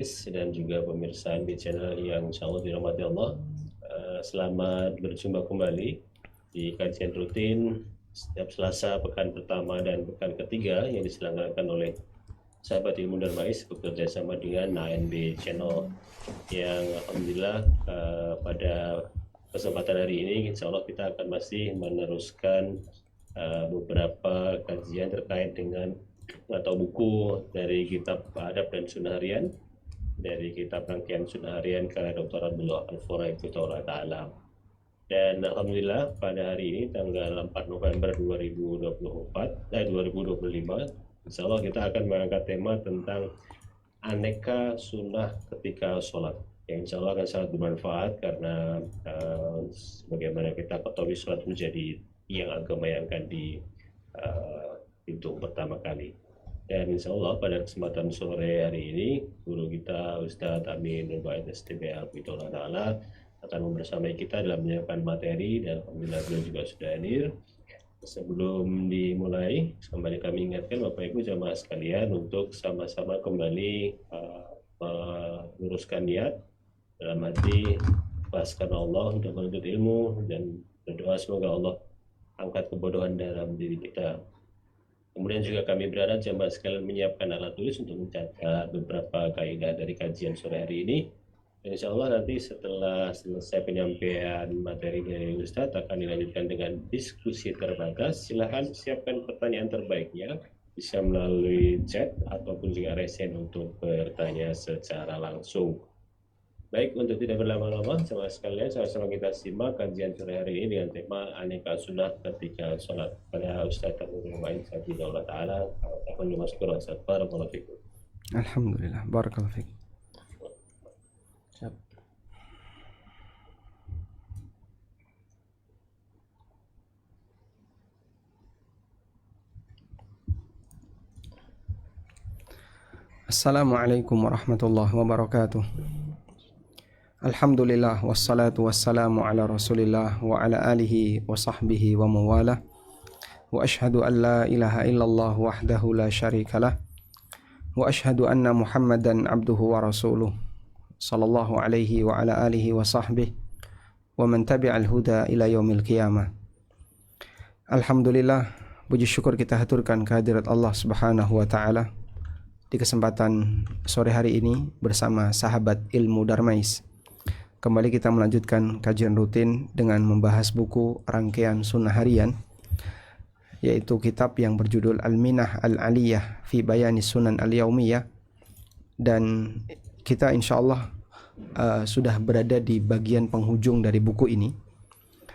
dan juga pemirsa di channel yang insya Allah dirahmati Allah. Selamat berjumpa kembali di kajian rutin setiap Selasa pekan pertama dan pekan ketiga yang diselenggarakan oleh Sahabat Ilmu Darmais bekerja sama dengan ANB Channel yang alhamdulillah pada kesempatan hari ini insya Allah kita akan masih meneruskan beberapa kajian terkait dengan atau buku dari kitab Adab dan Sunnah Harian dari kitab rangkaian Sunnah Harian karya Dr. Abdullah Al-Furai Ta'ala. Dan alhamdulillah pada hari ini tanggal 4 November 2025 insya Allah kita akan mengangkat tema tentang aneka sunnah ketika sholat yang insya Allah akan sangat bermanfaat karena bagaimana kita ketahui sholat menjadi yang agama yang akan dihitung pertama kali. Dan insya Allah pada kesempatan sore hari ini guru kita Ustadz Amin Nurbait STBA Ta'ala akan membersamai kita dalam menyiapkan materi dan alhamdulillah beliau juga sudah hadir. Sebelum dimulai, kembali kami ingatkan Bapak Ibu jamaah sekalian untuk sama-sama kembali meluruskan niat dalam hati ikhlaskan Allah untuk menuntut ilmu dan berdoa semoga Allah angkat kebodohan dalam diri kita. Kemudian juga kami berharap jamaah sekalian menyiapkan alat tulis untuk mencatat beberapa kaidah dari kajian sore hari ini. Dan insya Allah nanti setelah selesai penyampaian materi dari Ustadz akan dilanjutkan dengan diskusi terbatas. Silahkan siapkan pertanyaan terbaiknya, bisa melalui chat ataupun juga resen untuk bertanya secara langsung. Baik, untuk tidak berlama-lama, jemaah sekalian, sama-sama kita simak kajian sore hari ini dengan tema aneka sunnah ketika sholat. Pada Ustadz Abdul Mu'in Sabidullah Ta'ala, akan dimasukkan Ustadz. Barakallahu fikum. Alhamdulillah, barakallahu fikum. Assalamualaikum warahmatullahi wabarakatuh. Alhamdulillah wassalatu wassalamu ala Rasulillah wa ala alihi wa sahbihi wa mawalah. Wa ashhadu an la ilaha illallah wahdahu la syarikalah. Wa ashhadu anna Muhammadan abduhu wa rasuluh. Sallallahu alaihi wa ala alihi wa sahbihi wa man tabi'al huda ila yaumil qiyamah. Alhamdulillah, puji syukur kita haturkan kehadirat Allah Subhanahu wa taala di kesempatan sore hari ini bersama sahabat ilmu Darmais. Kembali kita melanjutkan kajian rutin dengan membahas buku rangkaian sunnah harian, yaitu kitab yang berjudul Al-Minah Al-Aliyah fi Bayani Sunan Al-Yaumiyah. Dan kita insyaAllah sudah berada di bagian penghujung dari buku ini.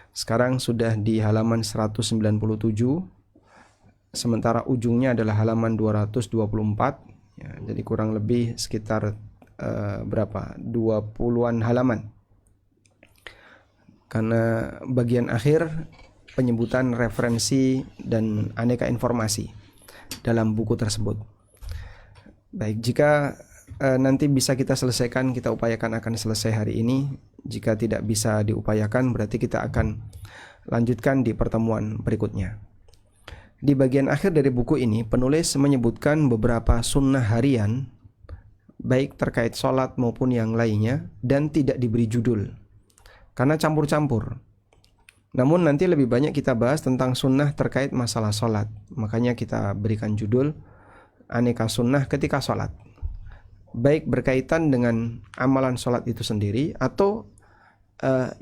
Sekarang sudah di halaman 197, sementara ujungnya adalah halaman 224. Ya, jadi kurang lebih sekitar 20-an halaman. Karena bagian akhir penyebutan referensi dan aneka informasi dalam buku tersebut. Baik, jika nanti bisa kita selesaikan, kita upayakan akan selesai hari ini. Jika tidak bisa diupayakan, berarti kita akan lanjutkan di pertemuan berikutnya. Di bagian akhir dari buku ini, penulis menyebutkan beberapa sunnah harian, baik terkait sholat maupun yang lainnya, dan tidak diberi judul, karena campur-campur. Namun nanti lebih banyak kita bahas tentang sunnah terkait masalah sholat. Makanya kita berikan judul aneka sunnah ketika sholat, baik berkaitan dengan amalan sholat itu sendiri, atau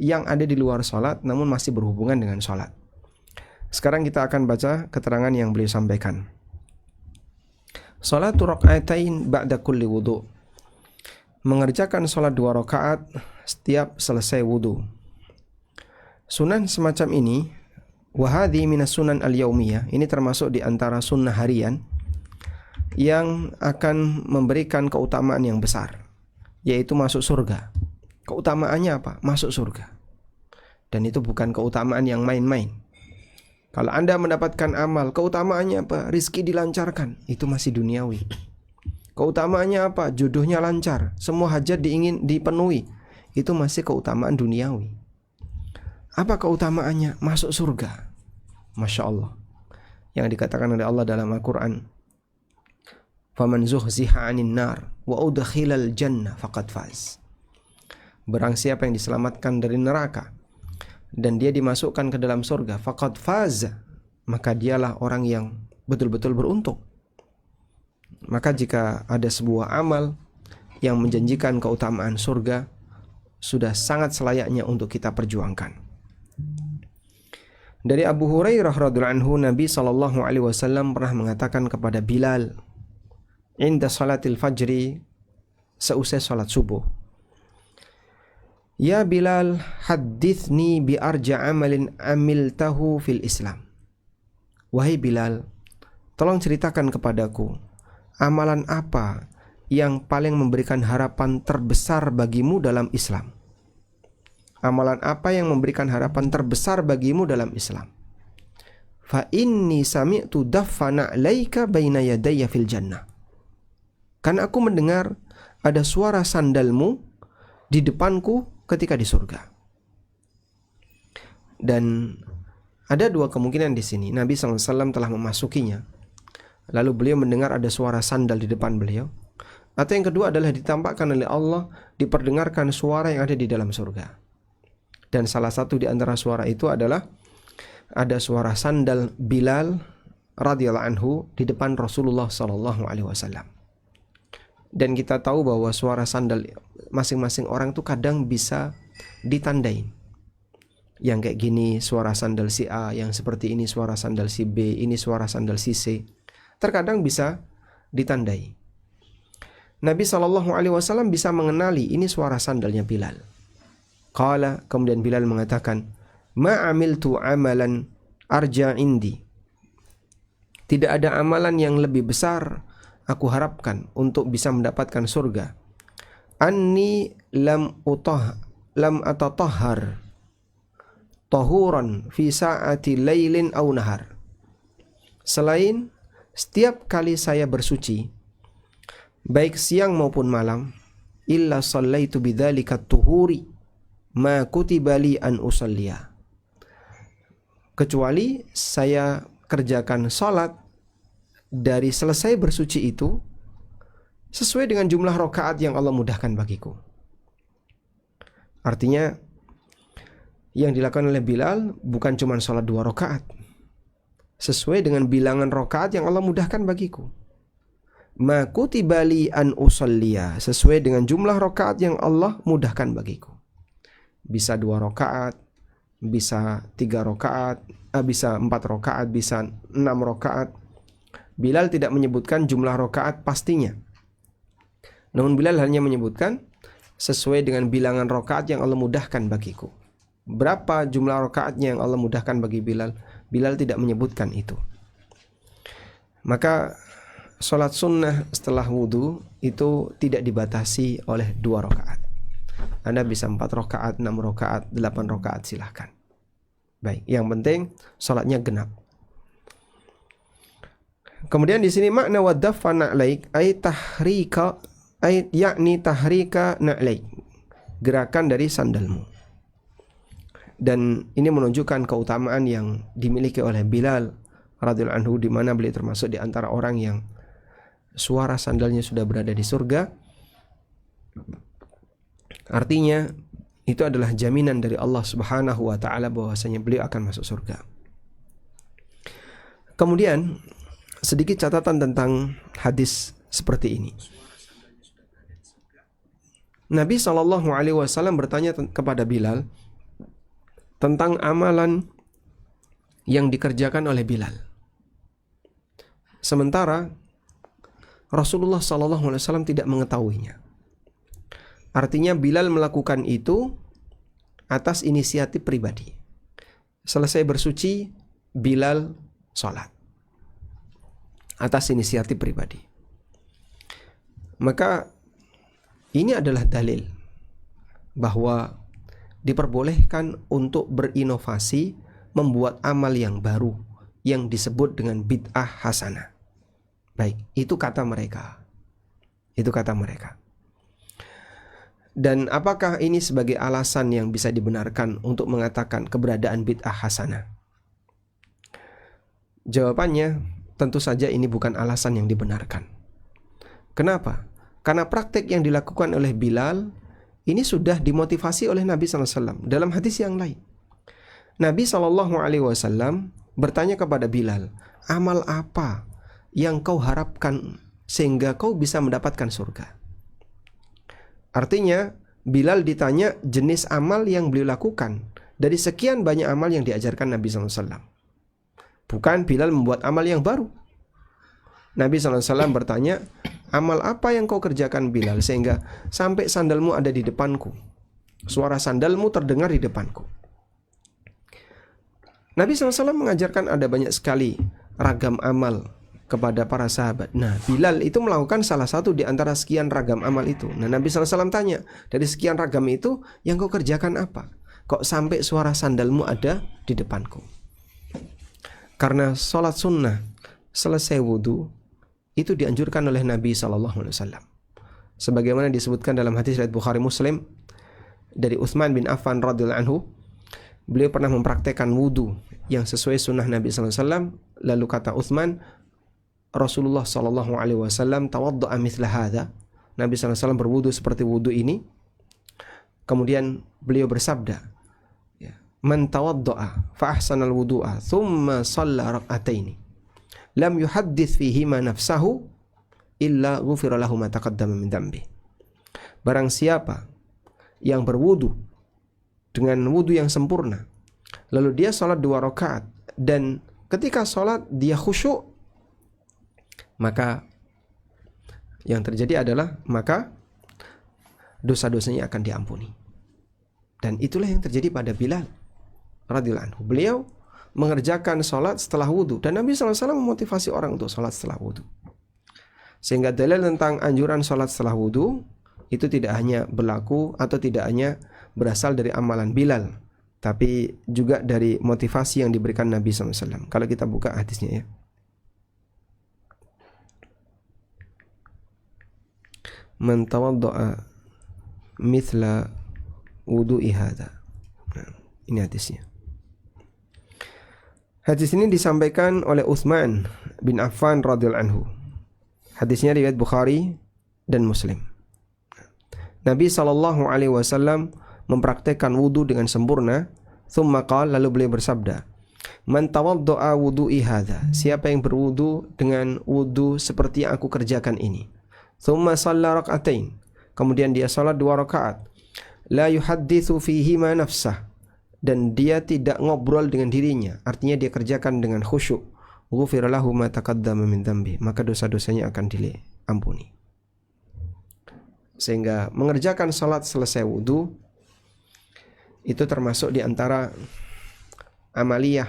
yang ada di luar sholat namun masih berhubungan dengan sholat. Sekarang kita akan baca keterangan yang beliau sampaikan. Salatu raka'atain ba'da kulli wudu. Mengerjakan salat 2 rakaat setiap selesai wudu. Sunan semacam ini, wa hadhi minas sunan al-yaumiyah, ini termasuk di antara sunnah harian yang akan memberikan keutamaan yang besar, yaitu masuk surga. Keutamaannya apa? Masuk surga. Dan itu bukan keutamaan yang main-main. Kalau Anda mendapatkan amal, keutamaannya apa? Rizki dilancarkan, itu masih duniawi. Keutamaannya apa? Jodohnya lancar, semua hajat dipenuhi, itu masih keutamaan duniawi. Apa keutamaannya? Masuk surga. Masya Allah. Yang dikatakan oleh Allah dalam Al-Quran, faman zuhziha 'anil nar wa udkhilal jannah faqad faz. Barang siapa yang diselamatkan dari neraka dan dia dimasukkan ke dalam surga, faqad faz, maka dialah orang yang betul-betul beruntung. Maka jika ada sebuah amal yang menjanjikan keutamaan surga, sudah sangat selayaknya untuk kita perjuangkan. Dari Abu Hurairah radhiyallahu anhu, Nabi sallallahu alaihi wasallam pernah mengatakan kepada Bilal inda salatil fajri, seusai salat subuh, "Ya Bilal, hadithni bi arja amalin amiltahu fil Islam." Wahai Bilal, tolong ceritakan kepadaku amalan apa yang paling memberikan harapan terbesar bagimu dalam Islam. Amalan apa yang memberikan harapan terbesar bagimu dalam Islam? Fa inni sami'tu daffana 'alaika baina yadayya fil jannah. Karena aku mendengar ada suara sandalmu di depanku ketika di surga. Dan ada dua kemungkinan di sini. Nabi SAW telah memasukinya, lalu beliau mendengar ada suara sandal di depan beliau. Atau yang kedua adalah ditampakkan oleh Allah, diperdengarkan suara yang ada di dalam surga. Dan salah satu di antara suara itu adalah ada suara sandal Bilal radhiyallahu anhu di depan Rasulullah sallallahu alaihi wasallam. Dan kita tahu bahwa suara sandal masing-masing orang itu kadang bisa ditandai. Yang kayak gini suara sandal si A, yang seperti ini suara sandal si B, ini suara sandal si C. Terkadang bisa ditandai. Nabi sallallahu alaihi wasallam bisa mengenali ini suara sandalnya Bilal. Qala, kemudian Bilal mengatakan, "Ma amiltu amalan arja indi." Tidak ada amalan yang lebih besar aku harapkan untuk bisa mendapatkan surga. Anni lam atatahhar tahuran fi sa'ati lailin aw nahar. Selain setiap kali saya bersuci, baik siang maupun malam, illa sallaitu bidzalika tuhuri ma kutiba li an usalliya. Kecuali saya kerjakan salat dari selesai bersuci itu sesuai dengan jumlah rakaat yang Allah mudahkan bagiku. Artinya yang dilakukan oleh Bilal bukan cuma salat 2 rakaat, sesuai dengan bilangan rakaat yang Allah mudahkan bagiku. Ma kutiba li an usalliya, sesuai dengan jumlah rakaat yang Allah mudahkan bagiku. Bisa 2 rakaat, bisa 3 rakaat, bisa 4 rakaat, bisa 6 rakaat. Bilal tidak menyebutkan jumlah rakaat pastinya. Namun Bilal hanya menyebutkan sesuai dengan bilangan rakaat yang Allah mudahkan bagiku. Berapa jumlah rakaatnya yang Allah mudahkan bagi Bilal? Bilal tidak menyebutkan itu. Maka sholat sunnah setelah wudhu itu tidak dibatasi oleh 2 rakaat. Anda bisa 4 rakaat, 6 rakaat, 8 rakaat, silahkan. Baik, yang penting sholatnya genap. Kemudian di sini makna wadaffa na'laik ay tahrika ay yakni tahrika na'laik, gerakan dari sandalmu. Dan ini menunjukkan keutamaan yang dimiliki oleh Bilal radhiyallahu anhu, di mana beliau termasuk di antara orang yang suara sandalnya sudah berada di surga. Artinya itu adalah jaminan dari Allah Subhanahu wa taala bahwasanya beliau akan masuk surga. Kemudian sedikit catatan tentang hadis seperti ini. Nabi SAW bertanya kepada Bilal tentang amalan yang dikerjakan oleh Bilal. Sementara Rasulullah SAW tidak mengetahuinya. Artinya Bilal melakukan itu atas inisiatif pribadi. Selesai bersuci, Bilal sholat atas inisiatif pribadi. Maka ini adalah dalil bahwa diperbolehkan untuk berinovasi, membuat amal yang baru yang disebut dengan bid'ah hasanah. Baik, itu kata mereka. Itu kata mereka. Dan apakah ini sebagai alasan yang bisa dibenarkan untuk mengatakan keberadaan bid'ah hasanah? Jawabannya, tentu saja ini bukan alasan yang dibenarkan. Kenapa? Karena praktek yang dilakukan oleh Bilal ini sudah dimotivasi oleh Nabi SAW dalam hadis yang lain. Nabi SAW bertanya kepada Bilal, amal apa yang kau harapkan sehingga kau bisa mendapatkan surga? Artinya Bilal ditanya jenis amal yang beliau lakukan dari sekian banyak amal yang diajarkan Nabi SAW. Bukan Bilal membuat amal yang baru. Nabi SAW bertanya, amal apa yang kau kerjakan Bilal sehingga sampai sandalmu ada di depanku, suara sandalmu terdengar di depanku? Nabi SAW mengajarkan ada banyak sekali ragam amal kepada para sahabat. Nah, Bilal itu melakukan salah satu di antara sekian ragam amal itu. Nah, Nabi SAW tanya, dari sekian ragam itu yang kau kerjakan apa? Kok sampai suara sandalmu ada di depanku? Karena sholat sunnah selesai wudhu itu dianjurkan oleh Nabi SAW. Sebagaimana disebutkan dalam hadis riwayat Bukhari Muslim dari Utsman bin Affan radhiyallahu anhu, beliau pernah mempraktekkan wudhu yang sesuai sunnah Nabi SAW. Lalu kata Utsman, Rasulullah SAW tawaddu'a mithla hadha. Nabi SAW berwudhu seperti wudhu ini. Kemudian beliau bersabda, man tawaddu'a fa ahsanal wudu'a thumma shalla rak'ataini lam yuhaddits fihima nafsahu illa ghufira lahu ma taqaddama min dzambi. Barang siapa yang berwudu dengan wudu yang sempurna, lalu dia salat 2 rakaat dan ketika salat dia khusyuk, maka yang terjadi adalah maka dosa-dosanya akan diampuni. Dan itulah yang terjadi pada Bilal radhiyallahu anhu. Beliau mengerjakan sholat setelah wudhu, dan Nabi SAW memotivasi orang untuk sholat setelah wudhu. Sehingga dalil tentang anjuran sholat setelah wudhu itu tidak hanya berlaku atau tidak hanya berasal dari amalan Bilal, tapi juga dari motivasi yang diberikan Nabi SAW. Kalau kita buka hadisnya ya. Man tawadda'a mithla wudu'i hadha. Nah, ini hadisnya. Hadis ini disampaikan oleh Utsman bin Affan radhiyallahu anhu. Hadisnya riwayat Bukhari dan Muslim. Nabi SAW mempraktekkan wudu dengan sempurna. Thumma qala, lalu beliau bersabda, man tawadda'a wudu'i hadza, siapa yang berwudu dengan wudu seperti yang aku kerjakan ini. Thumma shalla rak'atain, kemudian dia salat 2 rakaat. La yuhadditsu fihi ma nafsah, dan dia tidak ngobrol dengan dirinya, artinya dia kerjakan dengan khusyuk. Ghufira lahu ma taqaddama min dzambi, maka dosa-dosanya akan diampuni. Sehingga mengerjakan salat selesai wudu itu termasuk di antara amaliyah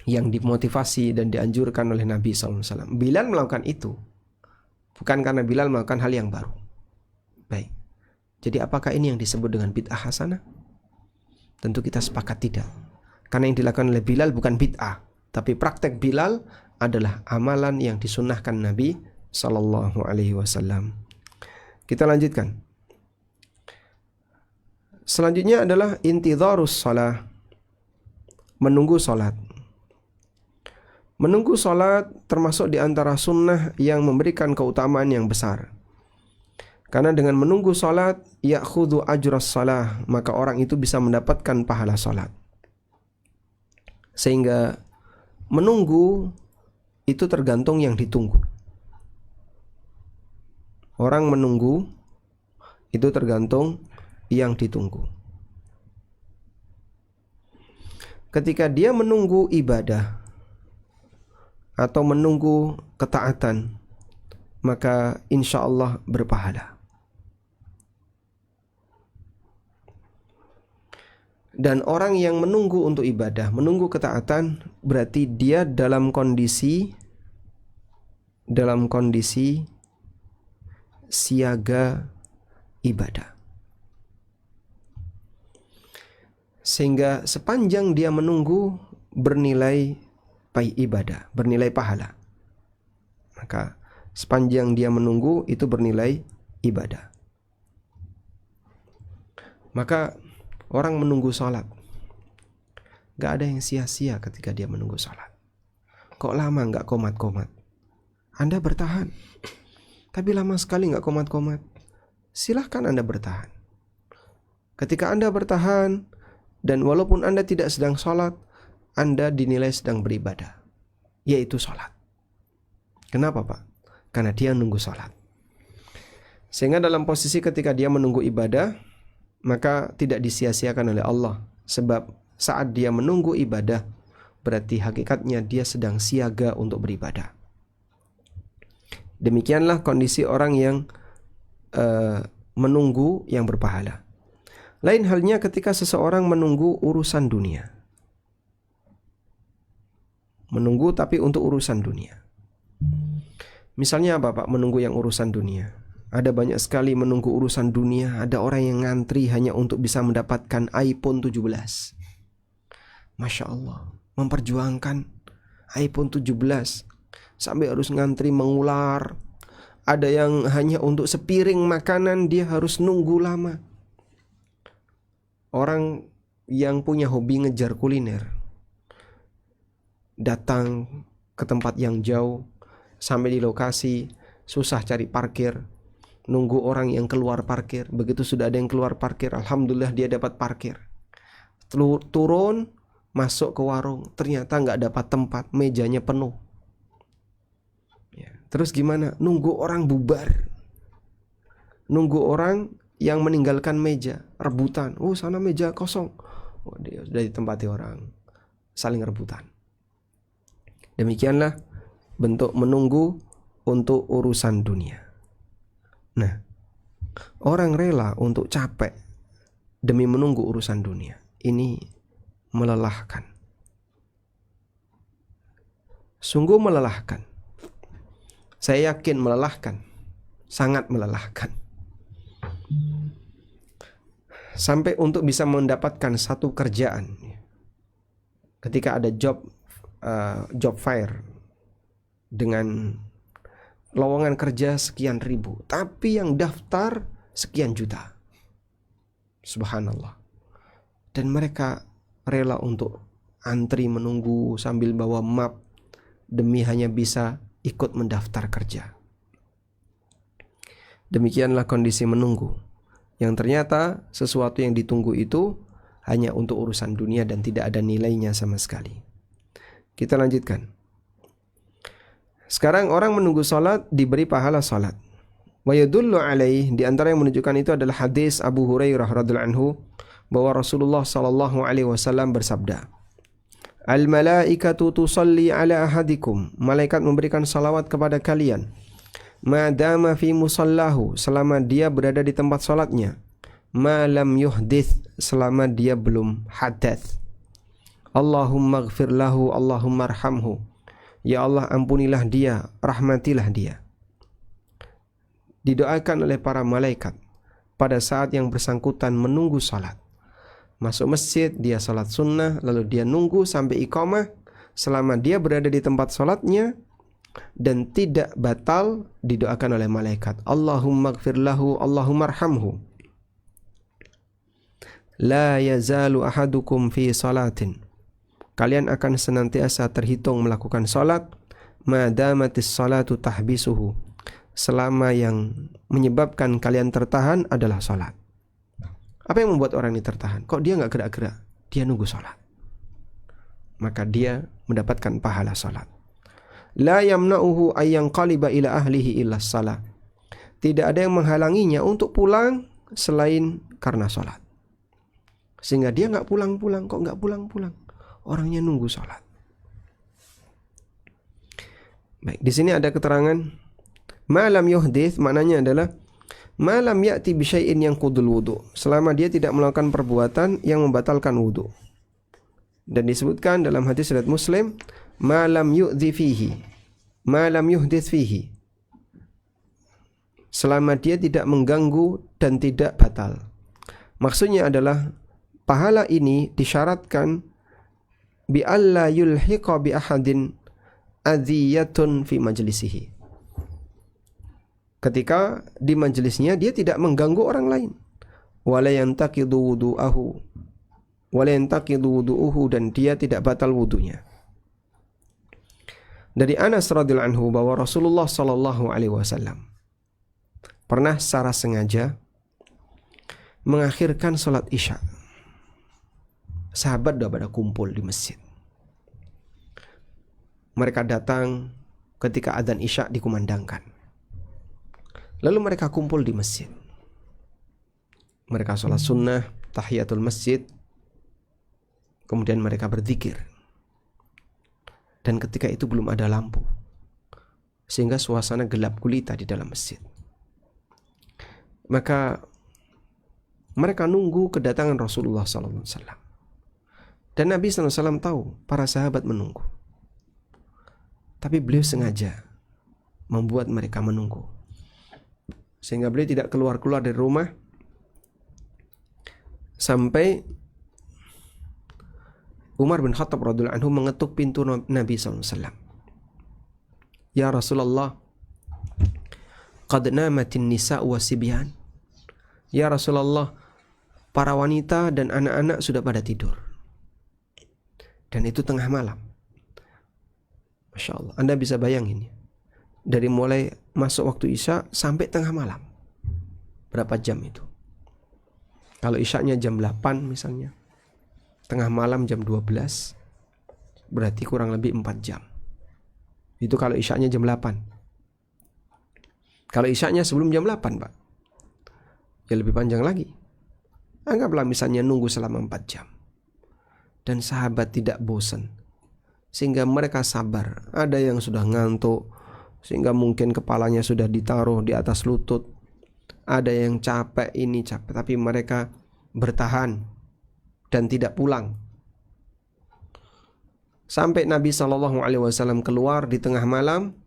yang dimotivasi dan dianjurkan oleh Nabi SAW. Bilal melakukan itu bukan karena Bilal melakukan hal yang baru. Baik, jadi apakah ini yang disebut dengan bid'ah hasanah? Tentu kita sepakat tidak. Karena yang dilakukan oleh Bilal bukan bid'ah, tapi praktek Bilal adalah amalan yang disunnahkan Nabi SAW. Kita lanjutkan. Selanjutnya adalah intidharus shalah, menunggu salat. Menunggu salat termasuk di antara sunnah yang memberikan keutamaan yang besar. Karena dengan menunggu salat ya'khudhu ajras salah, maka orang itu bisa mendapatkan pahala salat. Sehingga menunggu itu tergantung yang ditunggu. Orang menunggu itu tergantung yang ditunggu. Ketika dia menunggu ibadah atau menunggu ketaatan, maka insya Allah berpahala. Dan orang yang menunggu untuk ibadah, menunggu ketaatan, berarti dia dalam kondisi siaga ibadah. Sehingga sepanjang dia menunggu bernilai ibadah, bernilai pahala. Maka sepanjang dia menunggu itu bernilai ibadah. Maka orang menunggu sholat, gak ada yang sia-sia ketika dia menunggu sholat. Kok lama gak komat-komat? Anda bertahan. tapi lama sekali nggak komat-komat, silahkan Anda bertahan. Ketika Anda bertahan, dan walaupun Anda tidak sedang sholat, Anda dinilai sedang beribadah, yaitu sholat. Kenapa Pak? Karena dia nunggu sholat. Sehingga dalam posisi ketika dia menunggu ibadah, maka tidak disia-siakan oleh Allah. Sebab saat dia menunggu ibadah, berarti hakikatnya dia sedang siaga untuk beribadah. Demikianlah kondisi orang yang menunggu yang berpahala. Lain halnya ketika seseorang menunggu urusan dunia. Menunggu tapi untuk urusan dunia. Misalnya apa Pak? Menunggu yang urusan dunia. Ada banyak sekali menunggu urusan dunia. Ada orang yang ngantri hanya untuk bisa mendapatkan iPhone 17. Masya Allah, memperjuangkan iPhone 17 sampai harus ngantri mengular. Ada yang hanya untuk sepiring makanan dia harus nunggu lama. Orang yang punya hobi ngejar kuliner, datang ke tempat yang jauh, sampai di lokasi susah cari parkir, nunggu orang yang keluar parkir. Begitu sudah ada yang keluar parkir, alhamdulillah dia dapat parkir. Turun, masuk ke warung, ternyata nggak dapat tempat, mejanya penuh. Ya, terus gimana? Nunggu orang bubar, nunggu orang yang meninggalkan meja, rebutan. Oh, sana meja kosong. Oh, dia sudah ditempati orang, saling rebutan. Demikianlah bentuk menunggu untuk urusan dunia. Nah, orang rela untuk capek demi menunggu urusan dunia. Ini melelahkan. Sungguh melelahkan. Saya yakin melelahkan. Sangat melelahkan. Sampai untuk bisa mendapatkan satu kerjaan, ketika ada job fair dengan lowongan kerja sekian ribu, tapi yang daftar sekian juta. Subhanallah. Dan mereka rela untuk antri menunggu sambil bawa map demi hanya bisa ikut mendaftar kerja. Demikianlah kondisi menunggu, yang ternyata sesuatu yang ditunggu itu hanya untuk urusan dunia dan tidak ada nilainya sama sekali. Kita lanjutkan. Sekarang orang menunggu salat diberi pahala salat. Wa yadullu alaih, di antara yang menunjukkan itu adalah hadis Abu Hurairah radhiyallahu anhu bahwa Rasulullah sallallahu alaihi wasallam bersabda, "Al malaikatu tusalli ala ahadikum." Malaikat memberikan salawat kepada kalian. Madama fi musallahu, selama dia berada di tempat salatnya. Ma lam yuhdits, selama dia belum hadas. Allahumma ighfir lahu, Allahumma arhamhu. Ya Allah, ampunilah dia, rahmatilah dia. Didoakan oleh para malaikat pada saat yang bersangkutan menunggu salat. Masuk masjid, dia salat sunnah, lalu dia nunggu sampai iqamah. Selama dia berada di tempat salatnya dan tidak batal, didoakan oleh malaikat, Allahumma ighfir lahu, Allahumma arhamhu. La yazalu ahadukum fi salatin, kalian akan senantiasa terhitung melakukan salat, madamatis salatu tahbisuhu, selama yang menyebabkan kalian tertahan adalah salat. Apa yang membuat orang ini tertahan? Kok dia gak gerak-gerak? Dia nunggu salat. Maka dia mendapatkan pahala salat. La yamna'uhu ayyanqaliba ila ahlihi illa salat. Tidak ada yang menghalanginya untuk pulang selain karena salat. Sehingga dia gak pulang-pulang. Kok gak pulang-pulang? Orangnya nunggu salat. Baik, di sini ada keterangan malam yuhdits, maknanya adalah malam ya'ti bi syai'in yang qudul wudu, selama dia tidak melakukan perbuatan yang membatalkan wudu. Dan disebutkan dalam hadis riwayat Muslim, malam yu'dhi fihi, malam yuhdits fihi, selama dia tidak mengganggu dan tidak batal. Maksudnya adalah pahala ini disyaratkan bi alla yulhiqa bi ahadin adhiyatun fi majlisihi, ketika di majelisnya dia tidak mengganggu orang lain. Wala yantaqidu wudu'ahu, wala yantaqidu wudu'uhu, dan dia tidak batal wudunya. Dari Anas radhiyallahu anhu bahwa Rasulullah sallallahu alaihi wasallam pernah secara sengaja mengakhirkan sholat isya. Sahabat sudah pada kumpul di masjid. Mereka datang ketika adzan isya dikumandangkan. Lalu mereka kumpul di masjid. Mereka sholat sunnah, tahiyatul masjid. Kemudian mereka berzikir. Dan ketika itu belum ada lampu, sehingga suasana gelap gulita di dalam masjid. Maka mereka nunggu kedatangan Rasulullah SAW. Dan Nabi SAW tahu para sahabat menunggu. Tapi beliau sengaja membuat mereka menunggu, sehingga beliau tidak keluar-keluar dari rumah sampai Umar bin Khattab radhiyallahu anhu mengetuk pintu Nabi SAW. Ya Rasulullah, qad namatin nisa wa sibyan. Ya Rasulullah, para wanita dan anak-anak sudah pada tidur. Dan itu tengah malam. Masya Allah, Anda bisa bayangin ya, dari mulai masuk waktu isya sampai tengah malam, berapa jam itu? Kalau isyanya jam 8 misalnya, tengah malam jam 12, berarti kurang lebih 4 jam. Itu kalau isyanya jam 8. Kalau isyanya sebelum jam 8, Pak, ya lebih panjang lagi. Anggaplah misalnya nunggu selama 4 jam. Dan sahabat tidak bosan, sehingga mereka sabar. Ada yang sudah ngantuk, sehingga mungkin kepalanya sudah ditaruh di atas lutut. Ada yang capek ini capek, tapi mereka bertahan dan tidak pulang. Sampai Nabi SAW keluar di tengah malam,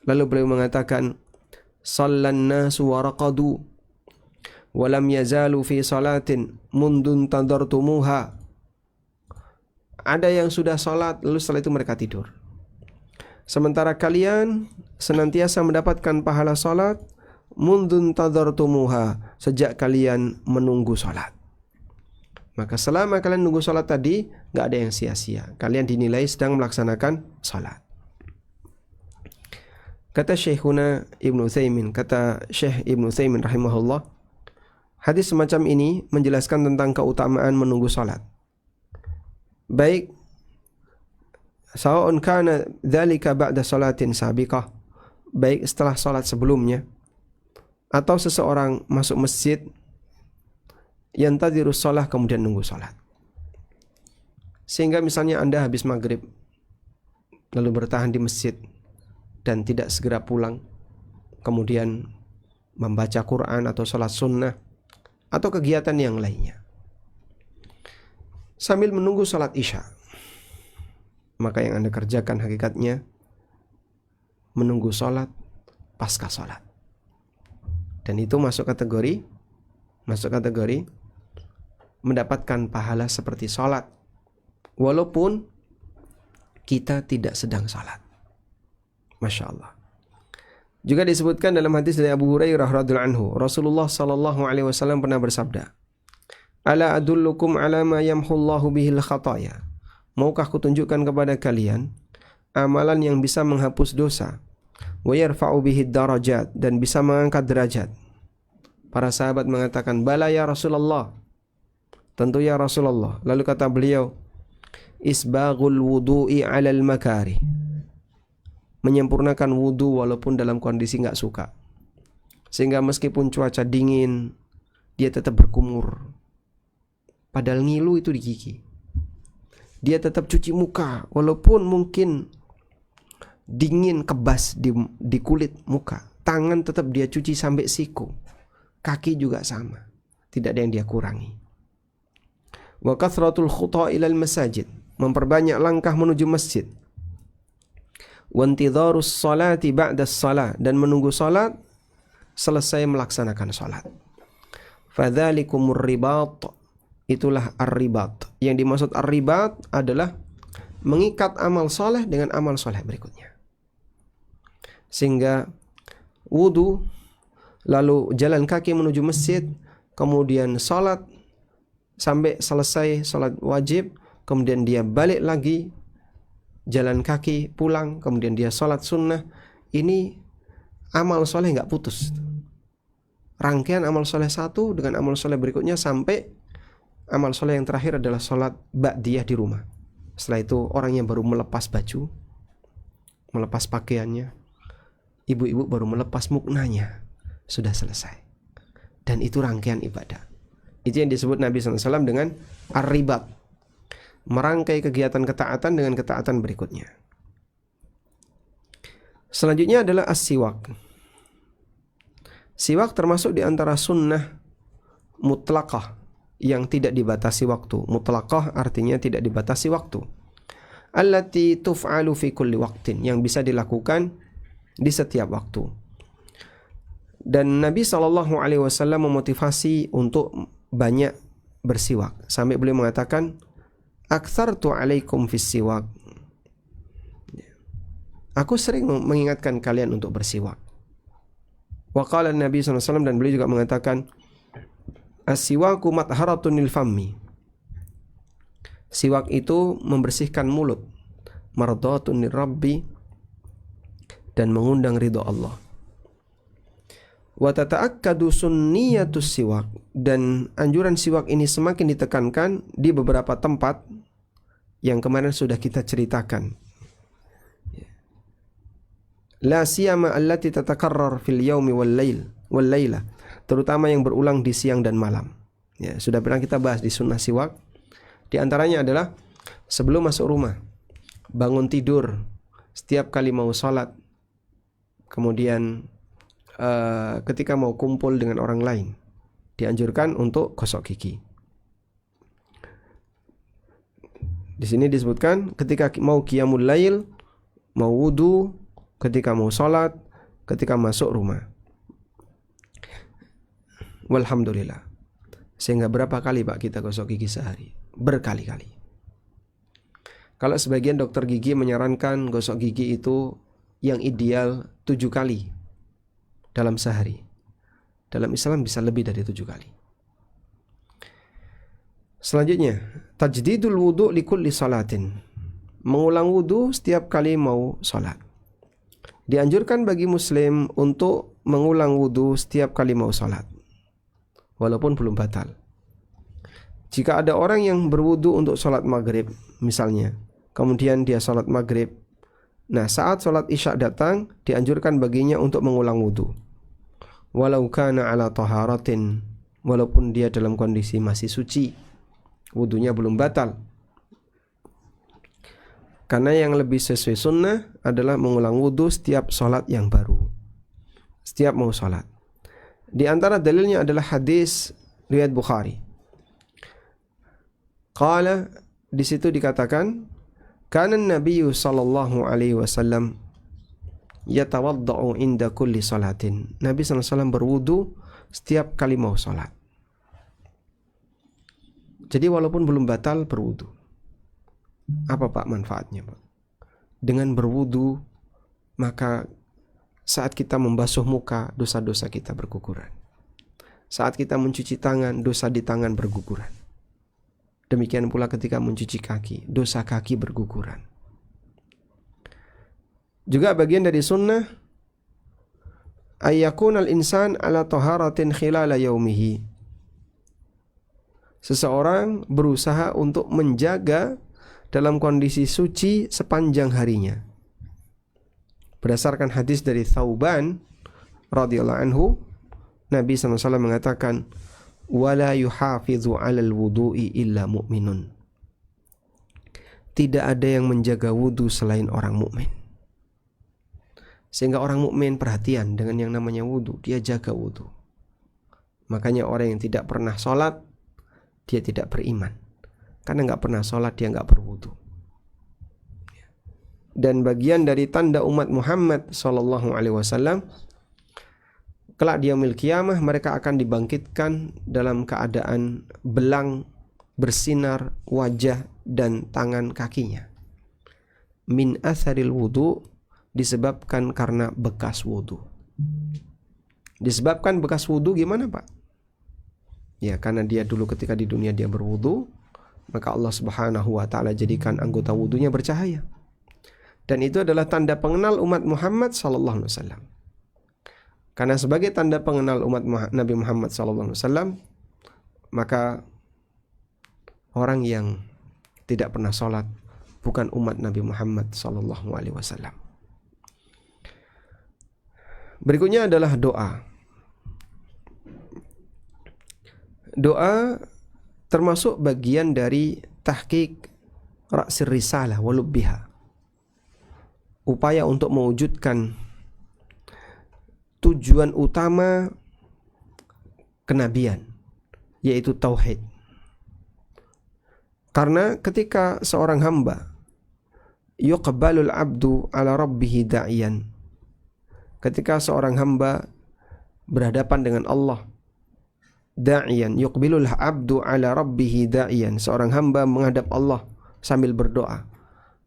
lalu beliau mengatakan, "Shallan nasu wa raqadu wa lam yazalu fi salatin mundun tadartumuha." Ada yang sudah salat, lalu setelah itu mereka tidur. Sementara kalian senantiasa mendapatkan pahala salat mundun tadartumuha, sejak kalian menunggu salat. Maka selama kalian nunggu salat tadi, gak ada yang sia-sia. Kalian dinilai sedang melaksanakan salat. Kata Syekhuna Ibnu Utsaimin, kata Syekh Ibnu Utsaimin rahimahullah, hadis semacam ini menjelaskan tentang keutamaan menunggu salat. Baik sawa'un kana dzalika ba'da salatin sabiqah, baik setelah salat sebelumnya, atau seseorang masuk masjid yantadhirus shalah, kemudian nunggu salat. Sehingga misalnya Anda habis maghrib lalu bertahan di masjid dan tidak segera pulang, kemudian membaca Quran atau salat sunnah atau kegiatan yang lainnya sambil menunggu salat isya, maka yang Anda kerjakan hakikatnya menunggu salat pasca salat. Dan itu masuk kategori mendapatkan pahala seperti salat walaupun kita tidak sedang salat. Masya Allah. Juga disebutkan dalam hadis dari Abu Hurairah radhiyallahu anhu, Rasulullah sallallahu alaihi wasallam pernah bersabda, "Ala adullukum ala ma yamhullahu bihil khataya." Maukah kutunjukkan kepada kalian amalan yang bisa menghapus dosa, wa yarfa'u bihid darajat, dan bisa mengangkat derajat. Para sahabat mengatakan, "Bala ya Rasulullah." Tentu ya Rasulullah. Lalu kata beliau, "Isbaghul wudu'i 'alal makari." Menyempurnakan wudu walaupun dalam kondisi enggak suka. Sehingga meskipun cuaca dingin, dia tetap berkumur. Padahal ngilu itu di gigi. Dia tetap cuci muka walaupun mungkin dingin, kebas di kulit muka. Tangan tetap dia cuci sampai siku. Kaki juga sama. Tidak ada yang dia kurangi. Wa kathratul khuta ilal masajid, memperbanyak langkah menuju masjid. Wa intidharus salati ba'da shalah, dan menunggu salat selesai melaksanakan salat. Fadzalikumur ribat, itulah ar-ribat. Yang dimaksud ar-ribat adalah mengikat amal soleh dengan amal soleh berikutnya. Sehingga wudu, lalu jalan kaki menuju masjid, kemudian salat sampai selesai salat wajib, kemudian dia balik lagi jalan kaki pulang, kemudian dia salat sunnah. Ini amal soleh nggak putus. rangkaian amal soleh satu dengan amal soleh berikutnya sampai amal soleh yang terakhir adalah sholat ba'diyah di rumah. Setelah itu orang yang baru melepas baju, melepas pakaiannya, ibu-ibu baru melepas muknanya, sudah selesai. Dan itu rangkaian ibadah. Itu yang disebut Nabi SAW dengan ar-ribat, merangkai kegiatan ketaatan dengan ketaatan berikutnya. Selanjutnya adalah as-siwak. Siwak termasuk di antara sunnah mutlaqah yang tidak dibatasi waktu. Mutlaqah artinya tidak dibatasi waktu. Allati tuf'alu fi kulli waqtin, yang bisa dilakukan di setiap waktu. Dan Nabi SAW memotivasi untuk banyak bersiwak sampai beliau mengatakan, aktsartu alaikum fis siwak. Aku sering mengingatkan kalian untuk bersiwak. Wa qala Nabi SAW, dan beliau juga mengatakan, as-siwaku matharatun lil fammi. Siwak itu membersihkan mulut, mardatun lirabbi, dan mengundang ridha Allah. Wa tata'akkadu sunniyatus siwak, dan anjuran siwak ini semakin ditekankan di beberapa tempat yang kemarin sudah kita ceritakan. La siyama allati tatakarrar fil yaumi wal laila, terutama yang berulang di siang dan malam. Ya, sudah pernah kita bahas di sunnah siwak. Di antaranya adalah sebelum masuk rumah, bangun tidur, setiap kali mau sholat, kemudian ketika mau kumpul dengan orang lain, dianjurkan untuk gosok gigi. Di sini disebutkan ketika mau qiyamul lail, mau wudu, ketika mau sholat, ketika masuk rumah. Walhamdulillah. Sehingga berapa kali Pak kita gosok gigi sehari? Berkali-kali. Kalau sebagian dokter gigi menyarankan gosok gigi itu yang ideal 7 kali dalam sehari. Dalam Islam bisa lebih dari 7 kali. Selanjutnya, tajdidul wudu likulli salatin. Mengulang wudu setiap kali mau sholat. Dianjurkan bagi muslim untuk mengulang wudu setiap kali mau sholat, walaupun belum batal. Jika ada orang yang berwudu untuk sholat maghrib misalnya, kemudian dia sholat maghrib, nah saat sholat isya datang, dianjurkan baginya untuk mengulang wudu, walau kana ala taharatin, walaupun dia dalam kondisi masih suci, wudunya belum batal. Karena yang lebih sesuai sunnah adalah mengulang wudu setiap sholat yang baru, setiap mau sholat. Di antara dalilnya adalah hadis riwayat Bukhari. Qala, di situ dikatakan, kana Nabi sallallahu alaihi wasallam yatawaddau inda kulli salatin. Nabi sallallahu alaihi wasallam berwudu setiap kali mau sholat. Jadi walaupun belum batal, berwudu. Apa Pak manfaatnya Pak? Dengan berwudu, maka saat kita membasuh muka, dosa-dosa kita berguguran. Saat kita mencuci tangan, dosa di tangan berguguran. Demikian pula ketika mencuci kaki, dosa kaki berguguran. Juga bagian dari sunnah, ayyakunal insan ala taharatin khilala yaumihi. Seseorang berusaha untuk menjaga dalam kondisi suci sepanjang harinya. Berdasarkan hadis dari Thauban radhiyallahu anhu, Nabi SAW mengatakan, wala yuhafidhu 'alal wudu'i illa mu'minun. Tidak ada yang menjaga wudu selain orang mukmin. Sehingga orang mukmin perhatian dengan yang namanya wudu, dia jaga wudu. Makanya orang yang tidak pernah sholat, dia tidak beriman. Karena nggak pernah sholat, dia nggak berwudu. Dan bagian dari tanda umat Muhammad sallallahu alaihi wasallam, kelak di yaumil qiyamah mereka akan dibangkitkan dalam keadaan belang bersinar wajah dan tangan kakinya. Min atharil wudu, disebabkan karena bekas wudu. Disebabkan bekas wudu gimana Pak? Ya karena dia dulu ketika di dunia dia berwudu, maka Allah Subhanahu wa ta'ala jadikan anggota wudunya bercahaya. Dan itu adalah tanda pengenal umat Muhammad sallallahu alaihi wasallam. Karena sebagai tanda pengenal umat Nabi Muhammad SAW, maka orang yang tidak pernah sholat bukan umat Nabi Muhammad SAW. Berikutnya adalah doa. Doa termasuk bagian dari tahqiq ra'sir risalah walubbiha, upaya untuk mewujudkan tujuan utama kenabian, yaitu tauhid. Karena ketika seorang hamba yuqbalul abdu ala rabbihi da'iyan, ketika seorang hamba berhadapan dengan Allah, da'iyan, yuqbilul abdu ala rabbihi da'iyan, seorang hamba menghadap Allah sambil berdoa,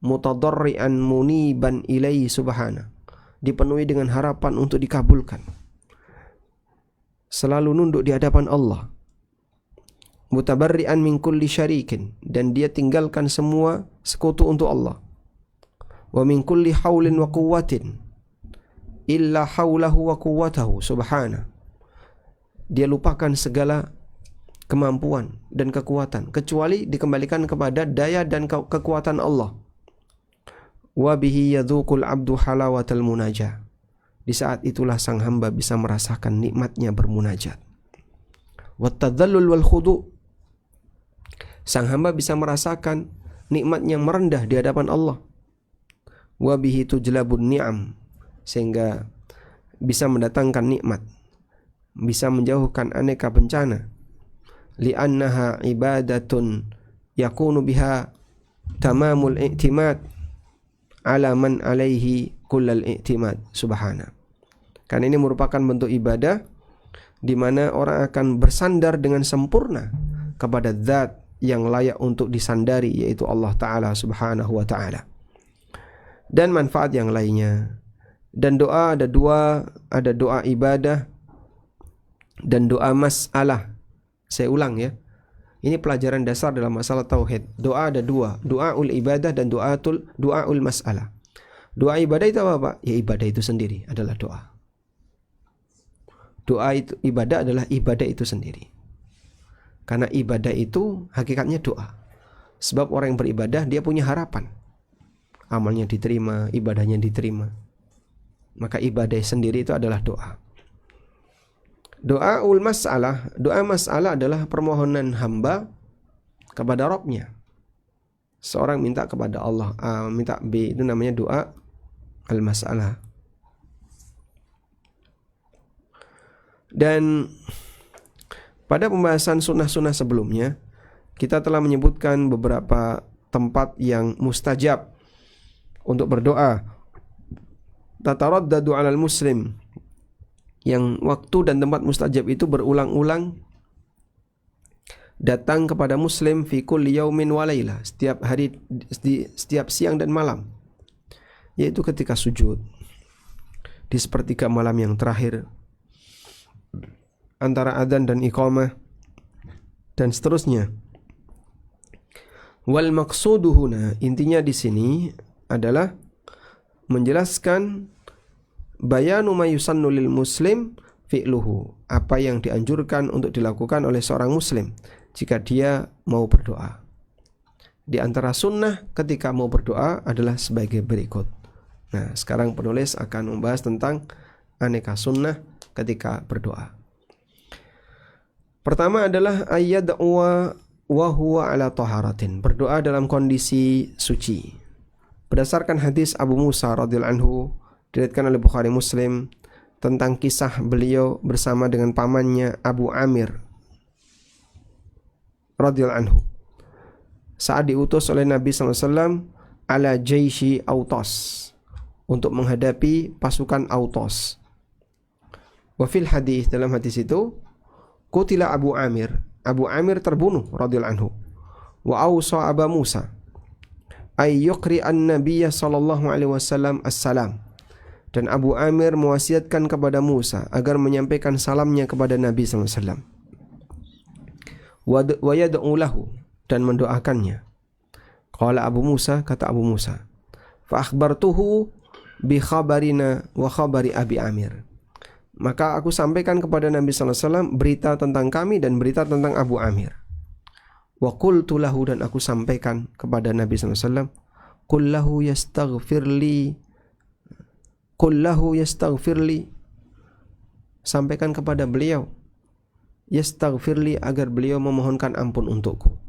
mutadarrian muniban ilaihi subhana, dipenuhi dengan harapan untuk dikabulkan, selalu nunduk di hadapan Allah, mutabarri'an min kulli syarikin, dan dia tinggalkan semua sekutu untuk Allah, wa min kulli haulin wa quwwatin illa haulahu wa quwwatahu subhana, dia lupakan segala kemampuan dan kekuatan kecuali dikembalikan kepada daya dan kekuatan Allah. Wa bihi yadzuqul abdu halawatal munajah, di saat itulah sang hamba bisa merasakan nikmatnya bermunajat. Wat tadallul wal khudu', sang hamba bisa merasakan nikmatnya merendah di hadapan Allah. Wa bihi tujlabun ni'am, sehingga bisa mendatangkan nikmat, bisa menjauhkan aneka bencana. Li'annaha ibadatun yakunu biha tamamul i'timad ala man alaihi kullal i'timad subhana. Karena ini merupakan bentuk ibadah di mana orang akan bersandar dengan sempurna kepada zat yang layak untuk disandari, yaitu Allah Ta'ala subhanahu wa ta'ala. Dan manfaat yang lainnya. Dan doa ada dua, ada doa ibadah dan doa mas'alah. Saya ulang ya, ini pelajaran dasar dalam masalah tauhid. Doa ada dua, doaul ibadah dan doaul mas'alah. Doa ibadah itu apa Pak? Ya ibadah itu sendiri adalah doa. Doa itu ibadah adalah ibadah itu sendiri. Karena ibadah itu hakikatnya doa. Sebab orang yang beribadah dia punya harapan, amalnya diterima, ibadahnya diterima. Maka ibadah sendiri itu adalah doa. Doaul mas'alah, doa mas'alah adalah permohonan hamba kepada Rabbnya. Seorang minta kepada Allah A, minta B, itu namanya doa al-mas'alah. Dan pada pembahasan sunnah-sunnah sebelumnya, kita telah menyebutkan beberapa tempat yang mustajab untuk berdoa. Tataraddadu 'alal muslim, yang waktu dan tempat mustajab itu berulang-ulang datang kepada muslim fi kulli yaumin wa laila, setiap hari, setiap siang dan malam, yaitu ketika sujud di sepertiga malam yang terakhir antara adzan dan iqamah dan seterusnya. Wal maqsudu huna, intinya di sini adalah menjelaskan bayanu ma yusannu lil muslim fi'luhu, apa yang dianjurkan untuk dilakukan oleh seorang muslim jika dia mau berdoa. Di antara sunnah ketika mau berdoa adalah sebagai berikut. Nah, sekarang penulis akan membahas tentang aneka sunnah ketika berdoa. Pertama adalah ayyad'uwa wa huwa ala taharatin, berdoa dalam kondisi suci. Berdasarkan hadis Abu Musa radhiyallahu anhu diriwayatkan oleh Bukhari Muslim tentang kisah beliau bersama dengan pamannya Abu Amir radhiyallahu anhu saat diutus oleh Nabi SAW ala jaishi Autos, untuk menghadapi pasukan Autos. Wa fil hadis, dalam hadis itu, qutila Abu Amir, Abu Amir terbunuh radhiyallahu anhu. Wa awsa Aba Musa ay yuqri an-nabiyya sallallahu alaihi wasallam as-salam, dan Abu Amir mewasiatkan kepada Musa agar menyampaikan salamnya kepada Nabi SAW. Wa yad'u lahu, dan mendoakannya. Qala Abu Musa, kata Abu Musa, fa akhbartuhu bi khabarina wa khabari Abi Amir, Maka aku sampaikan kepada Nabi sallallahu alaihi wasallam berita tentang kami dan berita tentang Abu Amir. Wa qultu lahu, dan aku sampaikan kepada Nabi sallallahu alaihi wasallam, qul lahu yastaghfir li, sampaikan kepada beliau yastaghfir li, agar beliau memohonkan ampun untukku.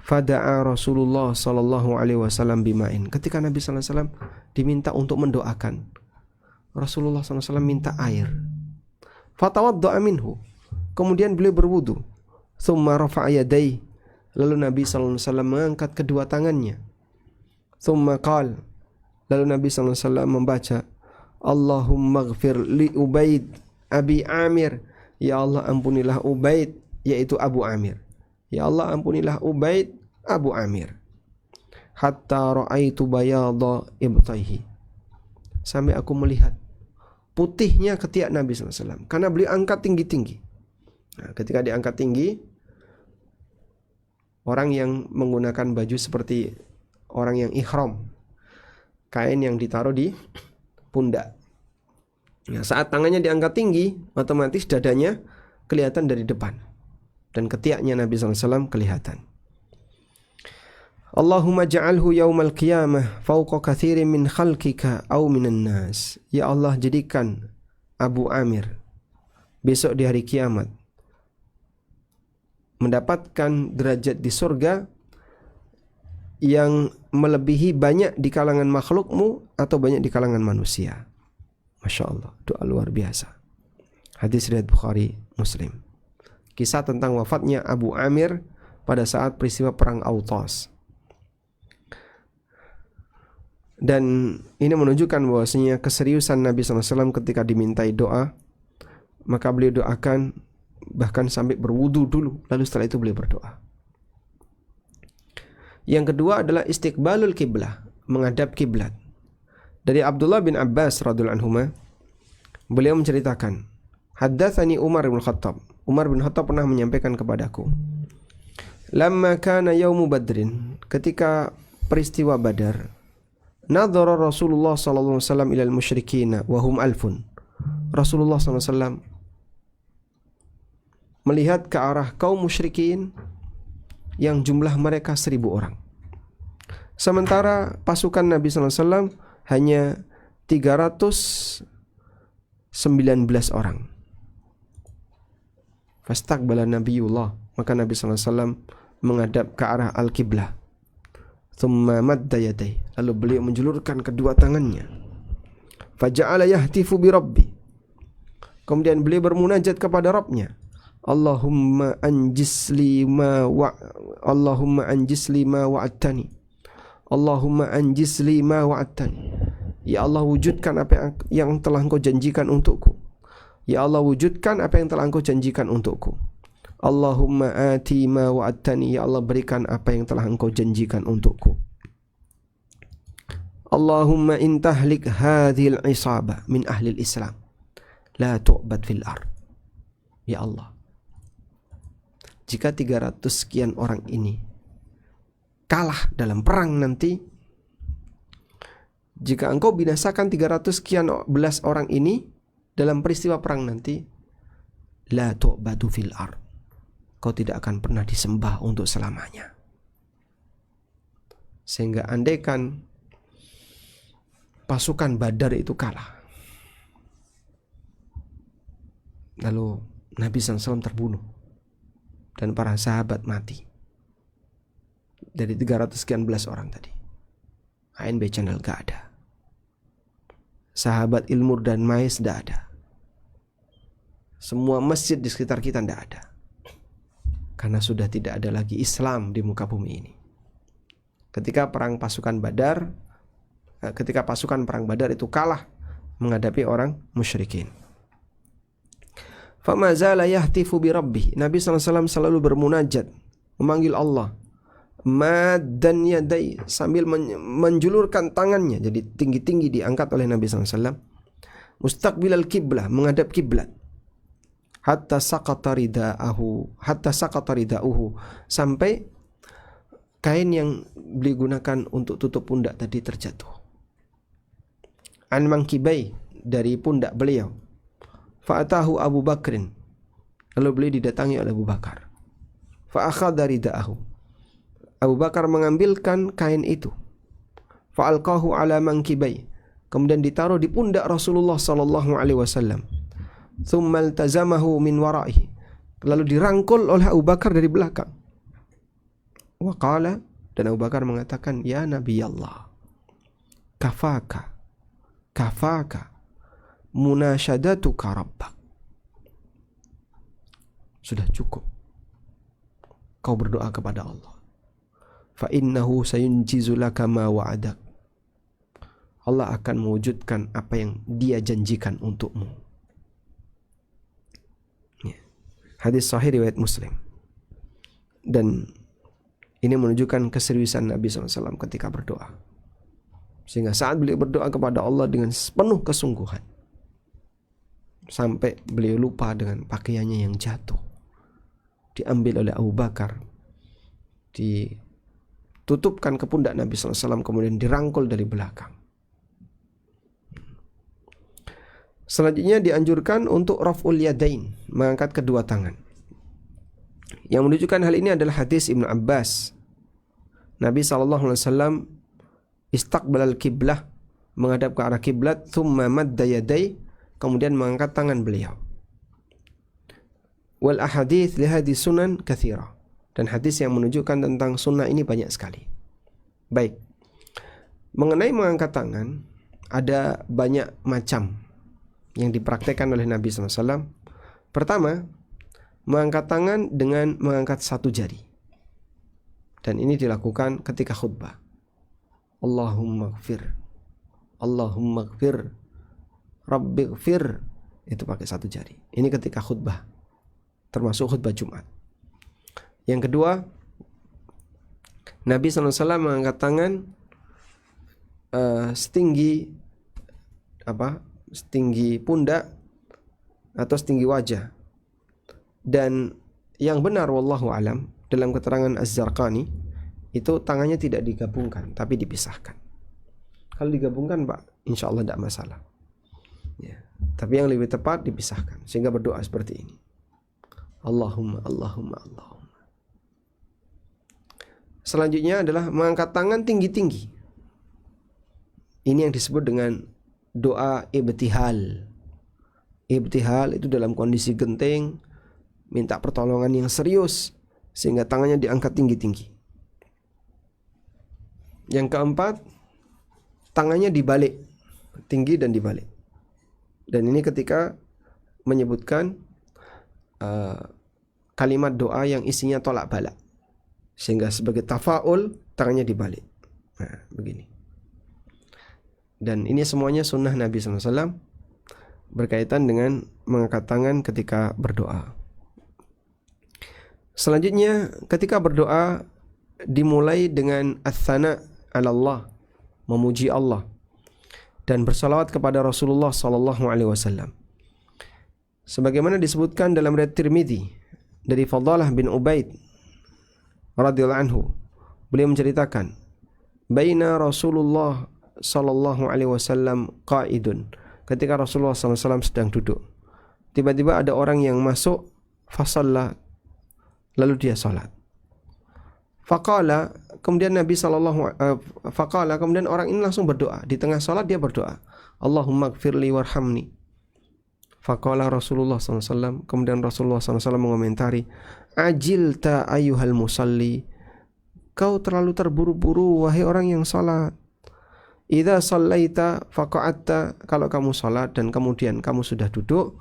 Fada'a Rasulullah sallallahu alaihi wasallam bima'in. Ketika Nabi sallallahu alaihi wasallam diminta untuk mendoakan, Rasulullah SAW minta air. Fatawadda'a minhu, kemudian beliau berwudu. Thumma rafa'a yadayhi, lalu Nabi SAW mengangkat kedua tangannya. Thumma qala, lalu Nabi SAW membaca, Allahumma ighfir li Ubaid Abi Amir, ya Allah ampunilah Ubaid, yaitu Abu Amir. Ya Allah ampunilah Ubaid Abu Amir. Hatta ra'aitu bayadha ibtaihi, sampai aku melihat putihnya ketiak Nabi SAW, karena beliau angkat tinggi-tinggi. Nah, ketika diangkat tinggi, orang yang menggunakan baju seperti orang yang ihram, kain yang ditaruh di pundak. Nah, saat tangannya diangkat tinggi, otomatis dadanya kelihatan dari depan, dan ketiaknya Nabi SAW kelihatan. Allahumma ja'alhu yaumal qiyamah fauqa kathirin min khalqika au minan nas. Ya Allah, jadikan Abu Amir besok di hari kiamat mendapatkan derajat di surga yang melebihi banyak di kalangan makhlukmu atau banyak di kalangan manusia. Masya Allah, doa luar biasa. Hadis riwayat Bukhari, Muslim. Kisah tentang wafatnya Abu Amir pada saat peristiwa perang Autas. Dan ini menunjukkan bahwasanya keseriusan Nabi SAW ketika dimintai doa, maka beliau doakan bahkan sampai berwudu dulu, lalu setelah itu beliau berdoa. Yang kedua adalah istiqbalul kiblah, menghadap kiblat. Dari Abdullah bin Abbas radhiyallahu anhuma, beliau menceritakan, haddatsani Umar bin Khattab. Umar bin Khattab pernah menyampaikan kepadaku, lamma kana yaumu Badrin, ketika peristiwa Badar, nadhara Rasulullah sallallahu alaihi wasallam ilal musyrikin wa hum alfun. Rasulullah sallallahu alaihi wasallam melihat ke arah kaum musyrikin yang jumlah mereka 1000 orang. Sementara pasukan Nabi sallallahu alaihi wasallam hanya 319 orang. Fastaqbala Nabiyullah, maka Nabi sallallahu alaihi wasallam menghadap ke arah al-qiblah. Thumma madda yadayhi, lalu beliau menjulurkan kedua tangannya. Faja'ala yahtifu bi rabbi, kemudian beliau bermunajat kepada Rabbnya. Allahumma anjis li ma wa'adtani. Allahumma anjis li ma wa'adtani. Ya Allah, wujudkan apa yang telah Engkau janjikan untukku. Ya Allah, wujudkan apa yang telah Engkau janjikan untukku. Allahumma ati ma wa'adtani, ya Allah, berikan apa yang telah Engkau janjikan untukku. Allahumma intahlik hadhil isabah min ahlil Islam la tu'bad fil ard. Ya Allah, jika 300 sekian orang ini kalah dalam perang nanti, jika Engkau binasakan 300 sekian belas orang ini dalam peristiwa perang nanti, la tu'badu fil ard, kau tidak akan pernah disembah untuk selamanya. Sehingga andaikan pasukan Badar itu kalah, lalu Nabi SAW terbunuh dan para sahabat mati, dari 300 sekian belas orang tadi, ANB Channel gak ada, sahabat Ilmur dan Mais gak ada, semua masjid di sekitar kita gak ada, karena sudah tidak ada lagi Islam di muka bumi ini. Ketika pasukan perang Badar itu kalah menghadapi orang musyrikin. Fama zala yahtifu bi rabbih, Nabi SAW selalu bermunajat, memanggil Allah. Maddan yadai, sambil menjulurkan tangannya, jadi tinggi-tinggi diangkat oleh Nabi SAW. Mustaqbilal kiblah, menghadap kiblat. Hatta saqata rida'uhu, sampai kain yang beliau gunakan untuk tutup pundak tadi terjatuh. An mangkibai, dari pundak beliau. Fa'atahu Abu Bakrin. Lalu beliau didatangi oleh Abu Bakar. Fa'akhadha rida'ahu. Abu Bakar mengambilkan kain itu. Fa'alqahu ala mankibai. Kemudian ditaruh di pundak Rasulullah sallallahu alaihi wasallam. Tsumma iltazamahu min wara'ihi. Lalu dirangkul oleh Abu Bakar dari belakang. Wa qala, dan Abu Bakar mengatakan, ya Nabi Allah, kafaka munasyadatuka rabbak. Sudah cukup kau berdoa kepada Allah. Fa innahu sayunjizu laka ma wa'adak. Allah akan mewujudkan apa yang Dia janjikan untukmu. Hadis sahih riwayat Muslim. Dan ini menunjukkan keseriusan Nabi SAW ketika berdoa. Sehingga saat beliau berdoa kepada Allah dengan penuh kesungguhan, sampai beliau lupa dengan pakaiannya yang jatuh, diambil oleh Abu Bakar, ditutupkan ke pundak Nabi SAW, kemudian dirangkul dari belakang. Selanjutnya dianjurkan untuk raf'ul yadain, mengangkat kedua tangan. Yang menunjukkan hal ini adalah hadis Ibnu Abbas. Nabi SAW istaqbalal kiblah, menghadap ke arah kiblat, thumma madda yadai, kemudian mengangkat tangan beliau. Wal ahadits li hadis sunan katsira, dan hadis yang menunjukkan tentang sunnah ini banyak sekali. Baik, mengenai mengangkat tangan ada banyak macam yang dipraktekkan oleh Nabi SAW. Pertama, mengangkat tangan dengan mengangkat satu jari, dan ini dilakukan ketika khutbah. Allahumma gfir Rabbi gfir, itu pakai satu jari. Ini ketika khutbah, termasuk khutbah Jumat. Yang kedua, Nabi SAW mengangkat tangan setinggi pundak atau setinggi wajah. Dan yang benar wallahu alam, dalam keterangan Az-Zarqani, itu tangannya tidak digabungkan tapi dipisahkan. Kalau digabungkan Pak, insya Allah tidak masalah ya. Tapi yang lebih tepat dipisahkan, sehingga berdoa seperti ini. Allahumma. Selanjutnya adalah mengangkat tangan tinggi-tinggi. Ini yang disebut dengan doa ibtihal. Ibtihal itu dalam kondisi genting, minta pertolongan yang serius, sehingga tangannya diangkat tinggi-tinggi. Yang keempat, tangannya dibalik, tinggi dan dibalik. Dan ini ketika menyebutkan kalimat doa yang isinya tolak balak, sehingga sebagai tafaul tangannya dibalik. Nah, begini. Dan ini semuanya sunnah Nabi SAW berkaitan dengan mengangkat tangan ketika berdoa. Selanjutnya, ketika berdoa dimulai dengan ats-tsana 'ala Allah, memuji Allah, dan bersalawat kepada Rasulullah SAW. Sebagaimana disebutkan dalam riwayat Tirmidzi dari Fadalah bin Ubaid radhiyallahu anhu, beliau menceritakan, baina Rasulullah sallallahu alaihi wasallam qaidun, ketika Rasulullah SAW sedang duduk, tiba-tiba ada orang yang masuk, fasalla, lalu dia salat. Faqala, kemudian kemudian orang ini langsung berdoa, di tengah salat dia berdoa, Allahumma gfirli warhamni. Faqala Rasulullah SAW, kemudian Rasulullah SAW mengomentari, ajilta ayyuhal musalli, kau terlalu terburu-buru wahai orang yang salat. Idza sallaita faqa'atta, kalau kamu salat dan kemudian kamu sudah duduk,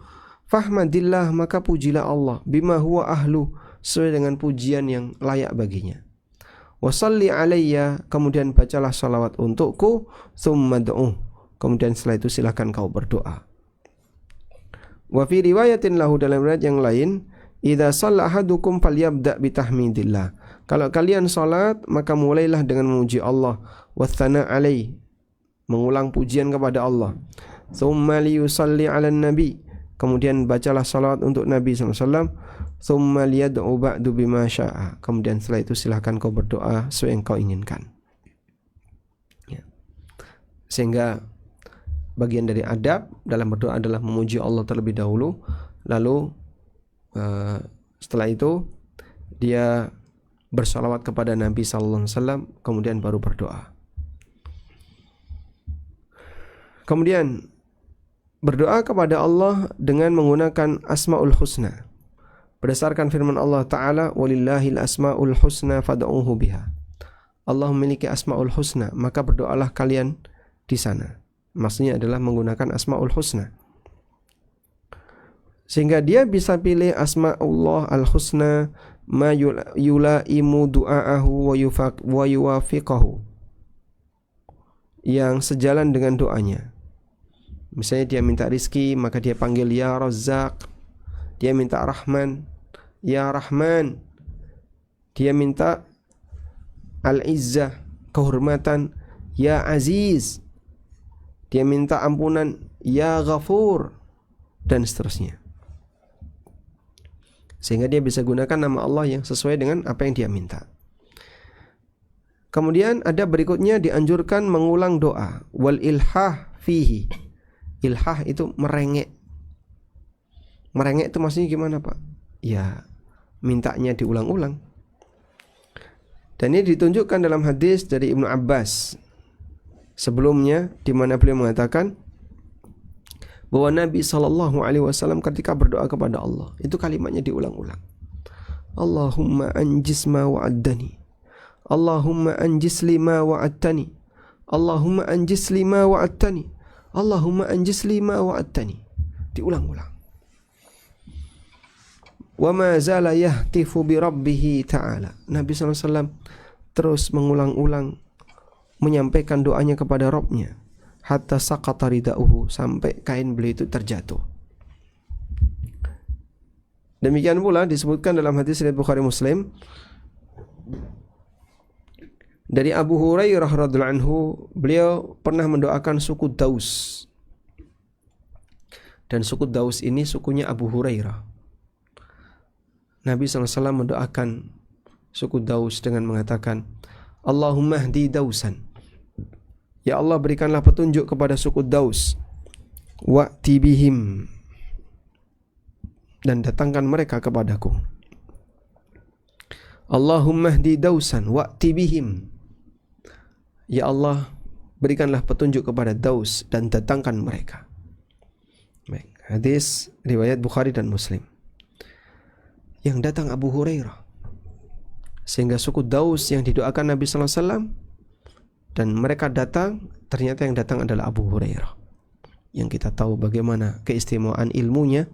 fahmadillah, maka pujilah Allah, bima huwa ahlu, sesuai dengan pujian yang layak baginya. Wasalli alayya, kemudian bacalah salawat untukku, thumma du'uh, kemudian setelah itu silakan kau berdoa. Wa fi riwayatin lahu, dalam riwayat yang lain, idza shalla ahadukum falyabda bitahmidillah, kalau kalian salat maka mulailah dengan memuji Allah, wathana alaihi, mengulang pujian kepada Allah, thumma liyusalli 'alan nabi, kemudian bacalah salawat untuk Nabi SAW, thumma liyad'u ba'du bima syaa, kemudian setelah itu silahkan kau berdoa sesuai yang kau inginkan ya. Sehingga bagian dari adab dalam berdoa adalah memuji Allah terlebih dahulu, lalu setelah itu dia bersalawat kepada Nabi sallallahu alaihi wasallam, kemudian baru berdoa. Kemudian berdoa kepada Allah dengan menggunakan Asmaul Husna. Berdasarkan firman Allah Ta'ala, walillahil asma'ul husna fad'uhu biha. Allah memiliki Asmaul Husna, maka berdoalah kalian di sana. Maksudnya adalah menggunakan Asmaul Husna. Sehingga dia bisa pilih Asma'ullah al-Husna ma yulaimu du'aahu wa yuwafiqahu, yang sejalan dengan doanya. Misalnya dia minta rizki, maka dia panggil Ya Razzaq. Dia minta Rahman, Ya Rahman. Dia minta Al-Izzah, kehormatan, Ya Aziz. Dia minta ampunan, Ya Ghafur, dan seterusnya. Sehingga dia bisa gunakan nama Allah yang sesuai dengan apa yang dia minta. Kemudian ada berikutnya dianjurkan mengulang doa. Wal ilhah fihi. Ilhah itu merengek. Merengek itu maksudnya gimana, Pak? Ya, mintanya diulang-ulang. Dan ini ditunjukkan dalam hadis dari Ibnu Abbas sebelumnya, di mana beliau mengatakan bahwa Nabi SAW ketika berdoa kepada Allah, itu kalimatnya diulang-ulang. Allahumma anjis ma wa'addani, Allahumma anjis lima wa'attani, Allahumma anjis lima wa'attani, Allahumma anjis lima wa'attani. Diulang-ulang. Wa ma zala yahtifu bi rabbih ta'ala. Nabi SAW terus mengulang-ulang menyampaikan doanya kepada Rabbnya, hatta saqata ridauhu, sampai kain beliau itu terjatuh. Demikian pula disebutkan dalam hadis riwayat Bukhari Muslim dari Abu Hurairah radhiyallahu anhu, beliau pernah mendoakan suku Daus. Dan suku Daus ini sukunya Abu Hurairah. Nabi SAW mendoakan suku Daus dengan mengatakan, Allahumma hdi Dausan. Ya Allah, berikanlah petunjuk kepada suku Daus. Wa'ti bihim. Dan datangkan mereka kepadaku. Allahumma hdi Dausan wa'ti bihim. Ya Allah, berikanlah petunjuk kepada Daus dan datangkan mereka. Baik, hadis riwayat Bukhari dan Muslim. Yang datang Abu Hurairah, sehingga suku Daus yang didoakan Nabi sallallahu alaihi wasallam, dan mereka datang, ternyata yang datang adalah Abu Hurairah. Yang kita tahu bagaimana keistimewaan ilmunya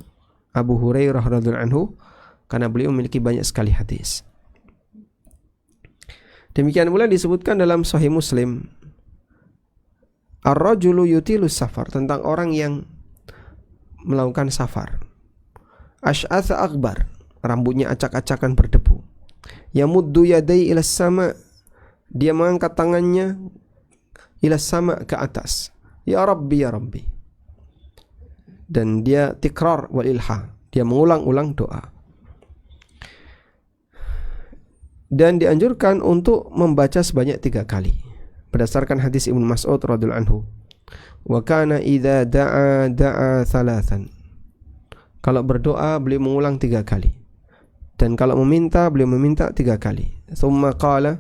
Abu Hurairah radhiyallahu anhu, karena beliau memiliki banyak sekali hadis. Demikian pula disebutkan dalam Sahih Muslim, ar-rajulu yutilus safar, tentang orang yang melakukan safar. Ash'atha akbar, rambutnya acak-acakan berdebu. Yamuddu yadai ilas sama, dia mengangkat tangannya ilas sama, ke atas. Ya Rabbi, ya Rabbi. Dan dia tikrar wal ilha, dia mengulang-ulang doa. Dan dianjurkan untuk membaca sebanyak 3 kali. Berdasarkan hadis Ibnu Mas'ud radhiyallahu anhu, wa kana idza da'a thalathan. Kalau berdoa beliau mengulang 3 kali. Dan kalau meminta beliau meminta 3 kali. Tsumma qala,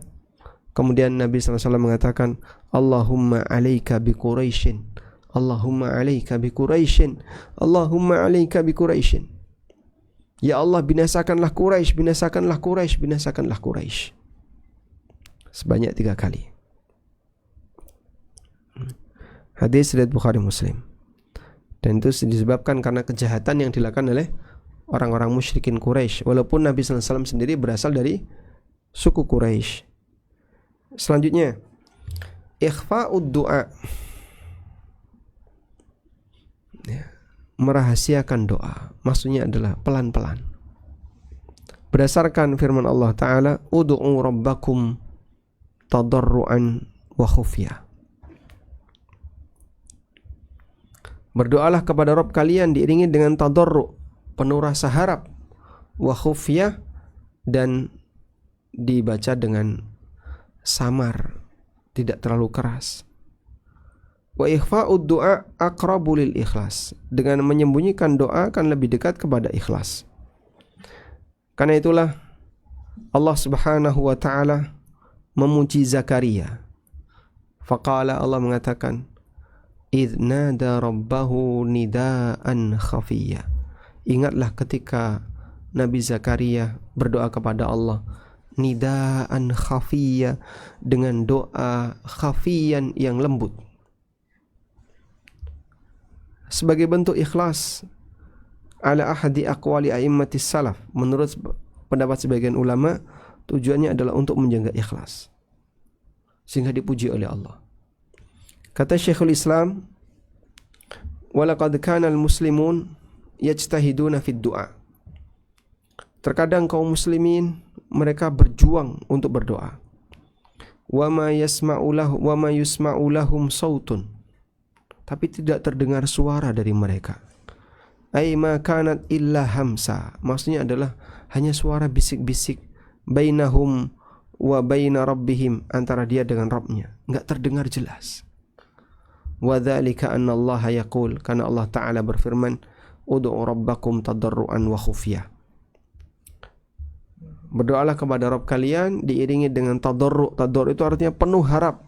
kemudian Nabi SAW mengatakan, Allahumma alaika bi Quraisyin, Allahumma alaika bi Quraisyin, Allahumma alaika bi Quraisyin. Ya Allah, binasakanlah Quraisy, binasakanlah Quraisy, binasakanlah Quraisy. Sebanyak 3 kali. Hadis riwayat Bukhari Muslim. Dan itu disebabkan karena kejahatan yang dilakukan oleh orang-orang musyrikin Quraisy, walaupun Nabi SAW sendiri berasal dari suku Quraisy. Selanjutnya, ikhfa'ud du'a, ya, merahasiakan doa. Maksudnya adalah pelan-pelan. Berdasarkan firman Allah Ta'ala, ud'u rabbakum tadarruan wa khufyah. Berdoalah kepada Rabb kalian diiringi dengan tadarru', penuh rasa harap, wa khufyah, dan dibaca dengan samar, tidak terlalu keras. Wa ikhfa'ud du'a aqrabu lil ikhlas. Dengan menyembunyikan doa akan lebih dekat kepada ikhlas. Karena itulah Allah Subhanahu wa taala memuji Zakaria. Faqala, Allah mengatakan, idh nada rabbahu nidaan khafiyya. Ingatlah ketika Nabi Zakaria berdoa kepada Allah, nidaan khafiyya, dengan doa khafiyan yang lembut. Sebagai bentuk ikhlas, ala ahadi aqwali a'immatis salaf, menurut pendapat sebagian ulama, tujuannya adalah untuk menjaga ikhlas sehingga dipuji oleh Allah. Kata Syekhul Islam, walaqad kana al-muslimun yajtahiduna fid du'a. Terkadang kaum muslimin mereka berjuang untuk berdoa. Wa ma yusma'u lahum sautun, tapi tidak terdengar suara dari mereka. Ai ma kanat illa hamsa, maksudnya adalah hanya suara bisik-bisik, bainahum wa baina rabbihim, antara dia dengan Rabbnya, enggak terdengar jelas. Wa dzalika anna Allah yaqul, karena Allah Ta'ala berfirman, ud'u rabbakum tadarruan wa khufyah. Berdoalah kepada Rabb kalian diiringi dengan tadarru'. Tadarru' itu artinya penuh harap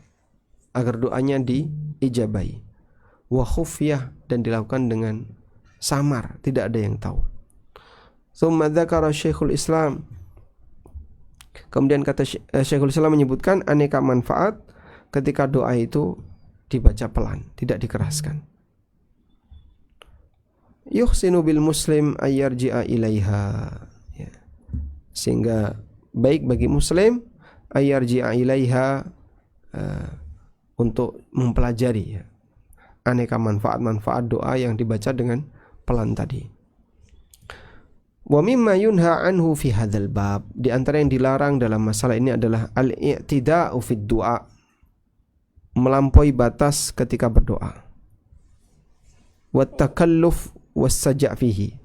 agar doanya diijabahi. Wa khufyah, dan dilakukan dengan samar, tidak ada yang tahu. Tsumma dzakara Syekhul Islam, kemudian kata Syekhul Islam menyebutkan aneka manfaat ketika doa itu dibaca pelan, tidak dikeraskan. Yuhsinu bil muslim ayyarji'a ilaiha, ya. Sehingga baik bagi muslim ayyarji'a ilaiha, untuk mempelajari, ya, aneka manfaat-manfaat doa yang dibaca dengan pelan tadi. Wa mimma yunha anhu fi hadzal bab, di antara yang dilarang dalam masalah ini adalah al-i'tida'u fid du'a, melampaui batas ketika berdoa. Wa takalluf was-saja' fihi,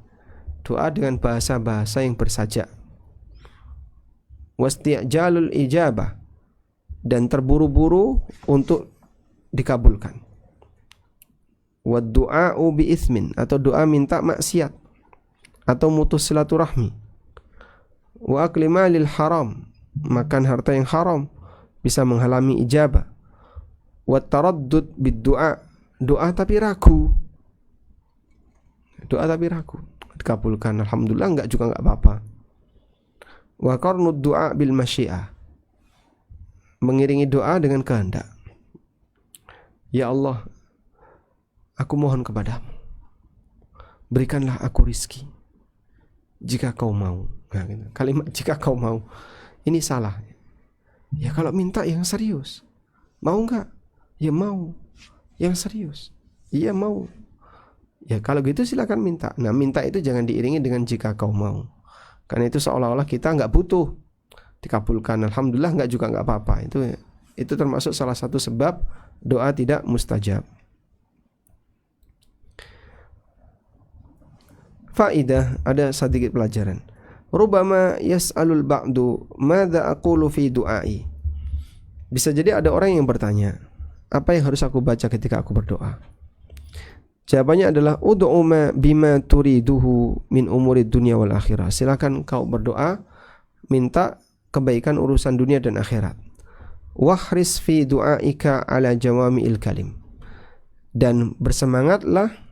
doa dengan bahasa-bahasa yang bersajak. Wasti'jalul ijabah, dan terburu-buru untuk dikabulkan. Wa du'a'u bi itsmin, atau doa minta maksiat atau mutus silaturahmi. Wa akli malil haram, makan harta yang haram bisa menghalangi ijabah. Wa taraddud bid du'a, doa tapi ragu. Doa tapi ragu, dikabulkan alhamdulillah, enggak juga enggak apa-apa. Wa qarnud du'a bil masyiah, mengiringi doa dengan kehendak. Ya Allah, aku mohon kepadamu, berikanlah aku rizki jika kau mau. Nah, gitu. Kalimat jika kau mau ini salah. Ya kalau minta yang serius, mau enggak? Ya mau. Yang serius, iya mau. Ya kalau gitu silakan minta. Nah, minta itu jangan diiringi dengan jika kau mau, karena itu seolah-olah kita enggak butuh dikabulkan alhamdulillah, enggak juga enggak apa-apa. Itu termasuk salah satu sebab doa tidak mustajab. Faidah, ada sedikit pelajaran. Rubama yas'alul ba'du madza aqulu fi du'ai. Bisa jadi ada orang yang bertanya, apa yang harus aku baca ketika aku berdoa? Jawabannya adalah ud'u ma bima turiduhu min umuri dunya wal akhirah. Silakan kau berdoa minta kebaikan urusan dunia dan akhirat. Wahris fi du'aika ala jawami'il kalim. Dan bersemangatlah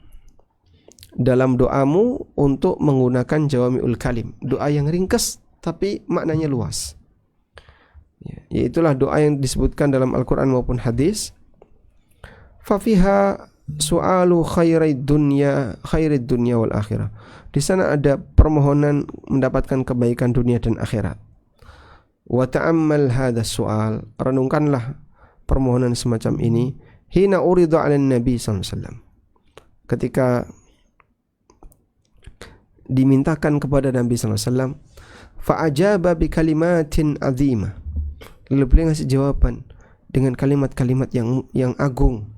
dalam doamu untuk menggunakan jawami'ul kalim, doa yang ringkas tapi maknanya luas. Yaitulah doa yang disebutkan dalam Al-Quran maupun hadis. Fafiha su'alu khairid dunya wal akhirah. Di sana ada permohonan mendapatkan kebaikan dunia dan akhirat. Wa ta'ammal hadha su'al, renungkanlah permohonan semacam ini. Hina uridu 'ala Nabi sallallahu alaihi wasallam, ketika dimintakan kepada Nabi sallallahu alaihi wasallam. Fa'ajaba bi kalimatin azimah, lalu beliau ngasih jawaban dengan kalimat-kalimat yang agung.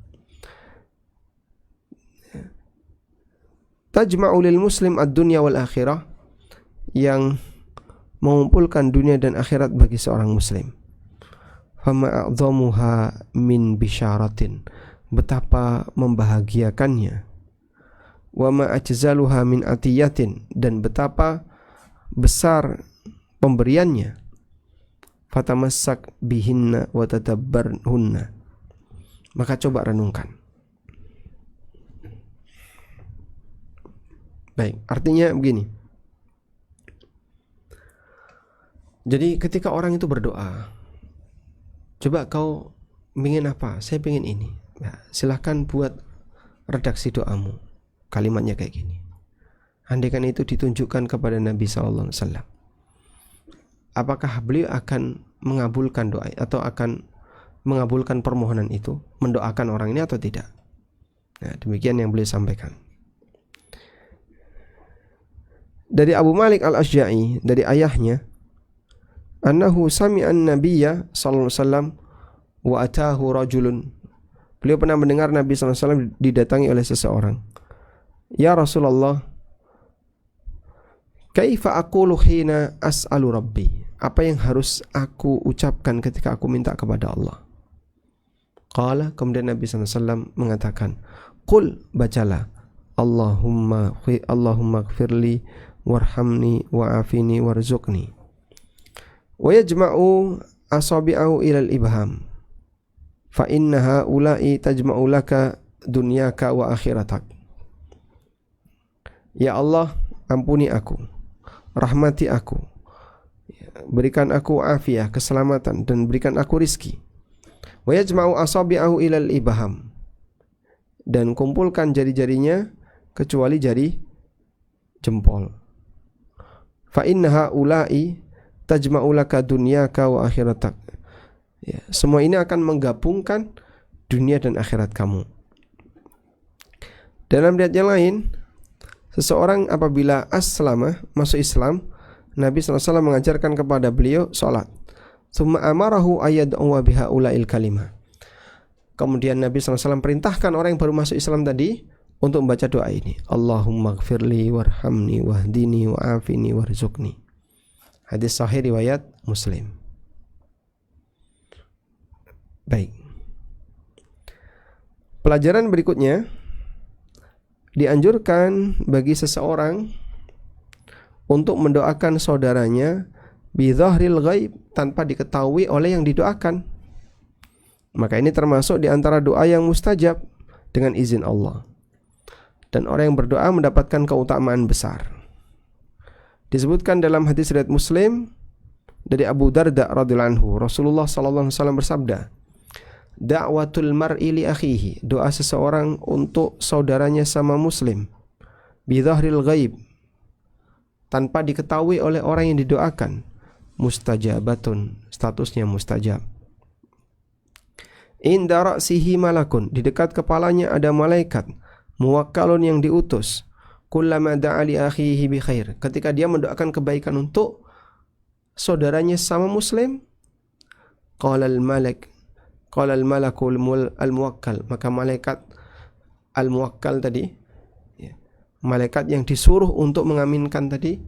Tajma'u lil muslim ad-dunya wal akhirah, yang mengumpulkan dunia dan akhirat bagi seorang muslim. Fama a'dhamuha min bisyaratin, betapa membahagiakannya. Wa ma ajzaluha min atiyatin, dan betapa besar pemberiannya. Fatamassak bihinna wa tadabbarhunna, maka coba renungkan. Baik, artinya begini. Jadi ketika orang itu berdoa, coba kau ingin apa? Saya ingin ini. Nah, silahkan buat redaksi doamu. Kalimatnya kayak gini. Andaikan itu ditunjukkan kepada Nabi SAW, apakah beliau akan mengabulkan doa atau akan mengabulkan permohonan itu, mendoakan orang ini atau tidak? Nah, demikian yang beliau sampaikan. Dari Abu Malik Al-Asy'ari, dari ayahnya, annahu sami'an nabiyya sallallahu alaihi wasallam wa atahu rajulun. Beliau pernah mendengar Nabi sallallahu alaihi wasallam didatangi oleh seseorang. Ya Rasulullah, kaifa aqulu hina as'alu rabbi? Apa yang harus aku ucapkan ketika aku minta kepada Allah? Qala, kemudian Nabi sallallahu alaihi wasallam mengatakan, qul, bacalah, Allahumma ighfirli warhamni wa'afini warzuqni. Wa yajma'u asabi'ahu ilal ibham. Fa inna haula'i tajma'u laka dunyaka wa akhiratak. Ya Allah, ampuni aku, rahmati aku, berikan aku afiah, keselamatan, dan berikan aku rizki. Wa yajma'u asabi'ahu ilal ibham, dan kumpulkan jari-jarinya kecuali jari jempol. Fa inna haula'i tajma'u laka dunyaka wa akhiratak. Ya, semua ini akan menggabungkan dunia dan akhirat kamu. Dalam riwayat yang lain, seseorang apabila aslama, masuk Islam, Nabi SAW mengajarkan kepada beliau salat. Tsumma amarahu ayyad'u biha ulail kalimah. Kemudian Nabi SAW perintahkan orang yang baru masuk Islam tadi untuk membaca doa ini. Allahumma ighfirli warhamni wahdini wa'afini warzuqni. Hadis sahih riwayat Muslim. Baik. Pelajaran berikutnya, dianjurkan bagi seseorang untuk mendoakan saudaranya bidzahril ghaib, tanpa diketahui oleh yang didoakan. Maka ini termasuk di antara doa yang mustajab dengan izin Allah. Dan orang yang berdoa mendapatkan keutamaan besar. Disebutkan dalam hadis riwayat Muslim dari Abu Darda radhiyallahu anhu, Rasulullah sallallahu alaihi wasallam bersabda, da'watul mar'i li akhihi, doa seseorang untuk saudaranya sama muslim, bidzahril ghaib, tanpa diketahui oleh orang yang didoakan, mustajabatun, statusnya mustajab. Inda ra'sihi malakun, di dekat kepalanya ada malaikat, muwakkalun, yang diutus, kullama da'a li akhihi bi khair, ketika dia mendoakan kebaikan untuk saudaranya sama muslim, qala al-malakul al-muwakkal, maka malaikat al-muwakkal tadi, ya, malaikat yang disuruh untuk mengaminkan tadi,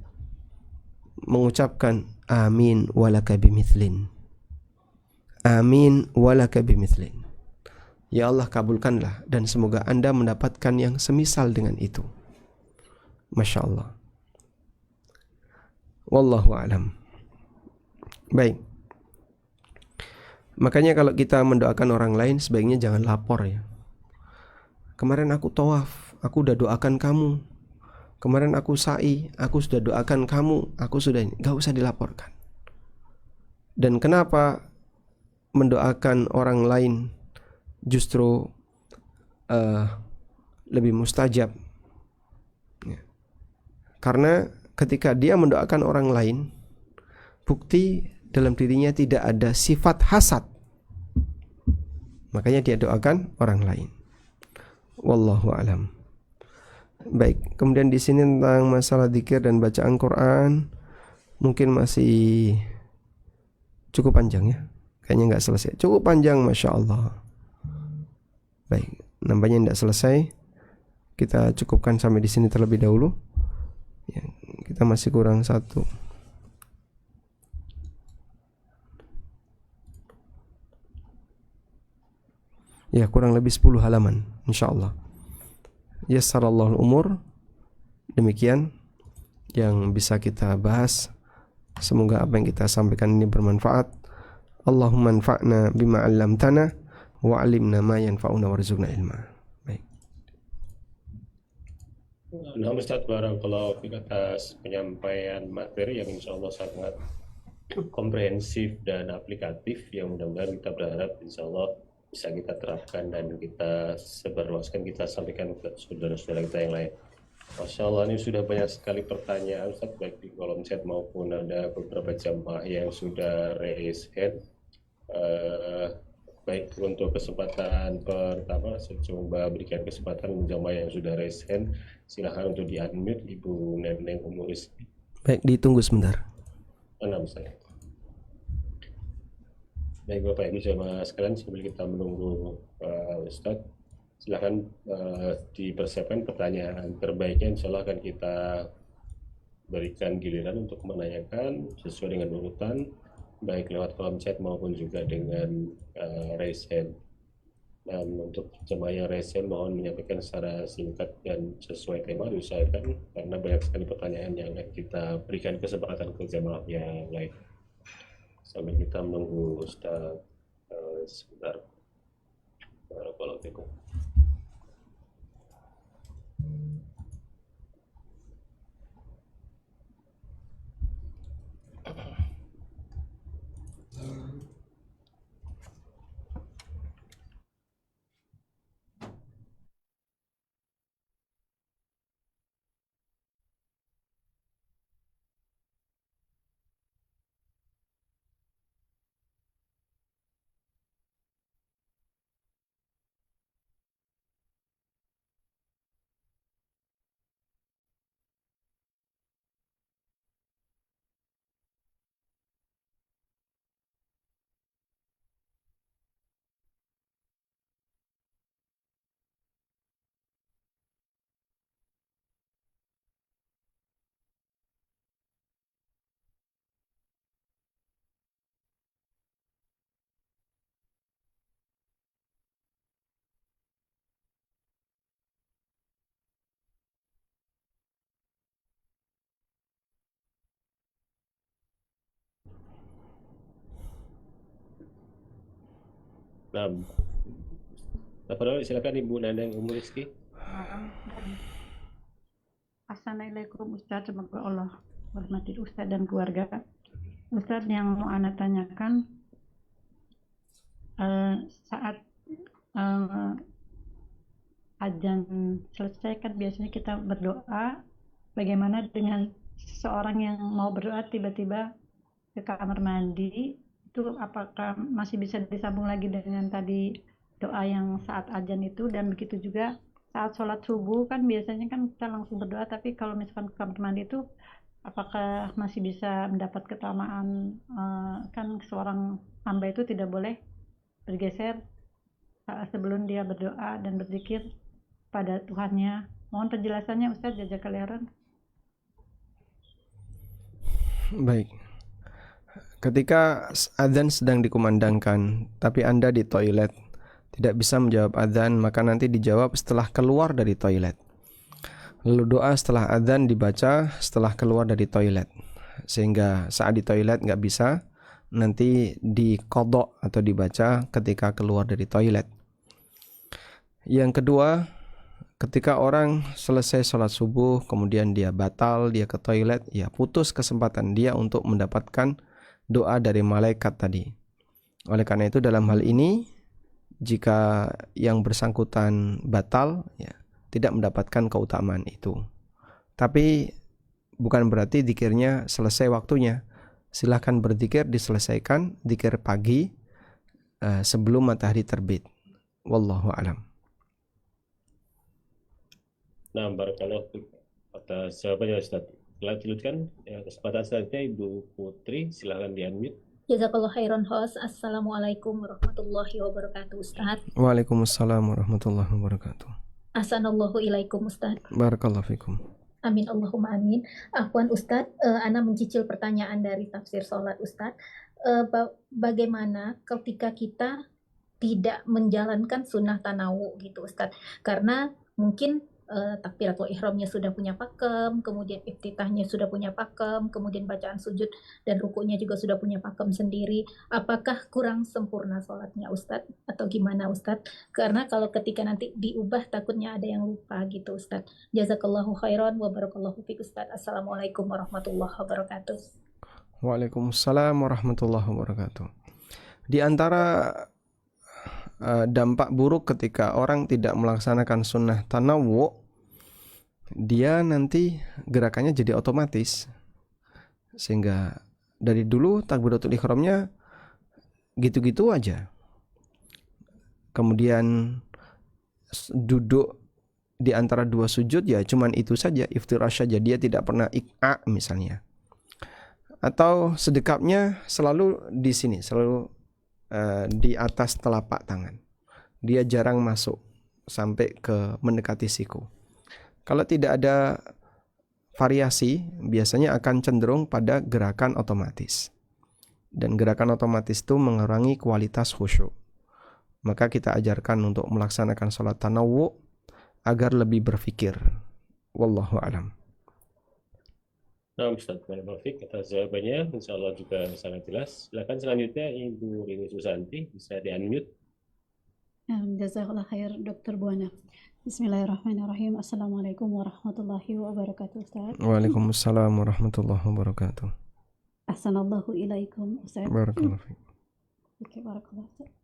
mengucapkan amin walaka bimithlin, amin walaka bimithlin, ya Allah kabulkanlah dan semoga Anda mendapatkan yang semisal dengan itu. Masya Allah. Wallahu a'lam. Baik. Makanya kalau kita mendoakan orang lain, sebaiknya jangan lapor ya. Kemarin aku tawaf, aku udah doakan kamu. Kemarin aku sa'i, aku sudah doakan kamu. Aku sudah ini. Gak usah dilaporkan. Dan kenapa mendoakan orang lain justru lebih mustajab? Ya. Karena ketika dia mendoakan orang lain, bukti dalam dirinya tidak ada sifat hasad, makanya dia doakan orang lain. Wallahu alam. Baik, kemudian di sini tentang masalah zikir dan bacaan Quran mungkin masih cukup panjang ya. Kayaknya nggak selesai. Cukup panjang, masya Allah. Baik, nampaknya tidak selesai. Kita cukupkan sampai di sini terlebih dahulu. Ya, kita masih kurang satu. Ya, kurang lebih 10 halaman insyaallah. Yassarallahu umur. Demikian yang bisa kita bahas. Semoga apa yang kita sampaikan ini bermanfaat. Allahumma anfa'na bima 'allamtana wa 'allimna ma yanfa'una warzuqna ilma. Baik. Nah, Ustaz, barakallahu fiik atas penyampaian materi yang insya Allah sangat komprehensif dan aplikatif, yang mudah-mudahan kita berharap insya Allah bisa kita terapkan dan kita sebarluaskan, kita sampaikan ke saudara-saudara kita yang lain. Masya Allah, ini sudah banyak sekali pertanyaan Ustaz, baik di kolom chat maupun ada beberapa jamaah yang sudah raise hand. Baik, untuk kesempatan pertama saya coba berikan kesempatan jamaah yang sudah raise hand, silahkan untuk di unmute Ibu Neneng Umuris. Baik, ditunggu sebentar. Saya. Baik Bapak Ibu jamaah sekalian, sambil kita menunggu Ustadz, silahkan dipersiapkan pertanyaan terbaiknya. Insya Allah akan kita berikan giliran untuk menanyakan sesuai dengan urutan, baik lewat kolom chat maupun juga dengan raise hand. Dan untuk jemaah yang raise hand, mohon menyampaikan secara singkat dan sesuai tema diusahakan, karena banyak sekali pertanyaan yang akan kita berikan kesempatan ke jemaah yang lain. Sambil kita menunggu Ustaz sebentar. Barakallahu fikum. Nah, silakan Ibu Neneng Umuriski. Assalamualaikum Ustaz, semoga Allah merahmati Ustaz dan keluarga. Ustaz, yang mau Ana tanyakan, saat azan selesai kan biasanya kita berdoa. Bagaimana dengan seseorang yang mau berdoa tiba-tiba ke kamar mandi, itu apakah masih bisa disambung lagi dengan tadi doa yang saat azan itu? Dan begitu juga saat sholat subuh, kan biasanya kan kita langsung berdoa, tapi kalau misalkan ke kamar mandi itu apakah masih bisa mendapat keutamaan? Kan seorang hamba itu tidak boleh bergeser sebelum dia berdoa dan berzikir pada Tuhannya. Mohon penjelasannya Ustaz, jazakallahu khairan. Baik. Ketika azan sedang dikumandangkan, tapi Anda di toilet, tidak bisa menjawab azan, maka nanti dijawab setelah keluar dari toilet. Lalu doa setelah azan dibaca setelah keluar dari toilet. Sehingga saat di toilet nggak bisa, nanti diqadha atau dibaca ketika keluar dari toilet. Yang kedua, ketika orang selesai sholat subuh, kemudian dia batal, dia ke toilet, ya putus kesempatan dia untuk mendapatkan doa dari malaikat tadi. Oleh karena itu dalam hal ini, jika yang bersangkutan batal, ya tidak mendapatkan keutamaan itu. Tapi bukan berarti zikirnya selesai waktunya. Silahkan berzikir, diselesaikan zikir pagi sebelum matahari terbit. Wallahu a'lam. Nah, barakallahu atas jawabannya Ustaz. Lanjutkan kesempatan selanjutnya Ibu Putri, silahkan di-unmute. Jazakallah khairan host. Assalamualaikum warahmatullahi wabarakatuh Ustaz. Waalaikumsalam warahmatullahi wabarakatuh. Assalamualaikum ilaikum Ustaz. Barakallahu fikum. Amin Allahumma amin. Afwan Ustaz, Ana mencicil pertanyaan dari tafsir sholat Ustaz. Bagaimana ketika kita tidak menjalankan sunnah tanawu gitu Ustadz, karena mungkin takbiratul ihramnya sudah punya pakem, kemudian iftitahnya sudah punya pakem, kemudian bacaan sujud dan rukunya juga sudah punya pakem sendiri. Apakah kurang sempurna sholatnya Ustadz atau gimana Ustadz? Karena kalau ketika nanti diubah takutnya ada yang lupa gitu Ustadz. Jazakallahu khairan wa barakallahu fiik Ustadz. Assalamualaikum warahmatullahi wabarakatuh. Waalaikumsalam warahmatullahi wabarakatuh. Di antara dampak buruk ketika orang tidak melaksanakan sunnah tanawu, dia nanti gerakannya jadi otomatis, sehingga dari dulu takbiratul ihramnya gitu-gitu aja. Kemudian duduk di antara dua sujud ya cuman itu saja, iftirash saja, dia tidak pernah ik'a misalnya. Atau sedekapnya selalu di sini, selalu di atas telapak tangan. Dia jarang masuk sampai ke mendekati siku. Kalau tidak ada variasi, biasanya akan cenderung pada gerakan otomatis. Dan gerakan otomatis itu mengurangi kualitas khusyuk. Maka kita ajarkan untuk melaksanakan sholat tanawu agar lebih berfikir. Wallahu a'lam. Nah, Ustaz, atas jawabannya, insya Allah juga sangat jelas. Silakan selanjutnya Ibu Rini Susanti, bisa di-unmute. Jazakallah khair Dr. Buana. Bismillahirrahmanirrahim. Assalamualaikum warahmatullahi wabarakatuh Ustaz. Waalaikumsalam warahmatullahi wabarakatuh. Ahsanallahu ilaikum Ustaz. Barakallahu fiik. Oke, barakallah Ustaz.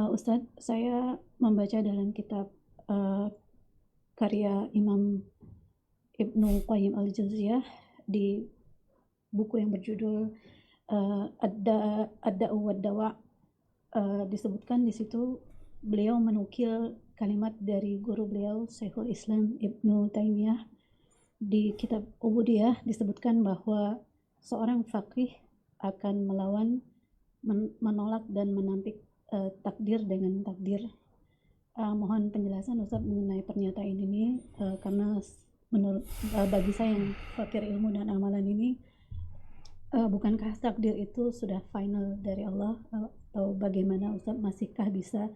Ustaz, saya membaca dalam kitab karya Imam Ibnu Qayyim al-Jauziyah di buku yang berjudul Ad-Da'u wad-Dawa', disebutkan di situ beliau menukil kalimat dari guru beliau Syekhul Islam Ibnu Taimiyah. Di kitab Ubudiyah disebutkan bahwa seorang faqih akan melawan, menolak dan menampik takdir dengan takdir. Mohon penjelasan Ustaz mengenai pernyataan ini, karena menurut bagi saya yang fakir ilmu dan amalan ini, bukankah takdir itu sudah final dari Allah, atau bagaimana Ustaz, masihkah bisa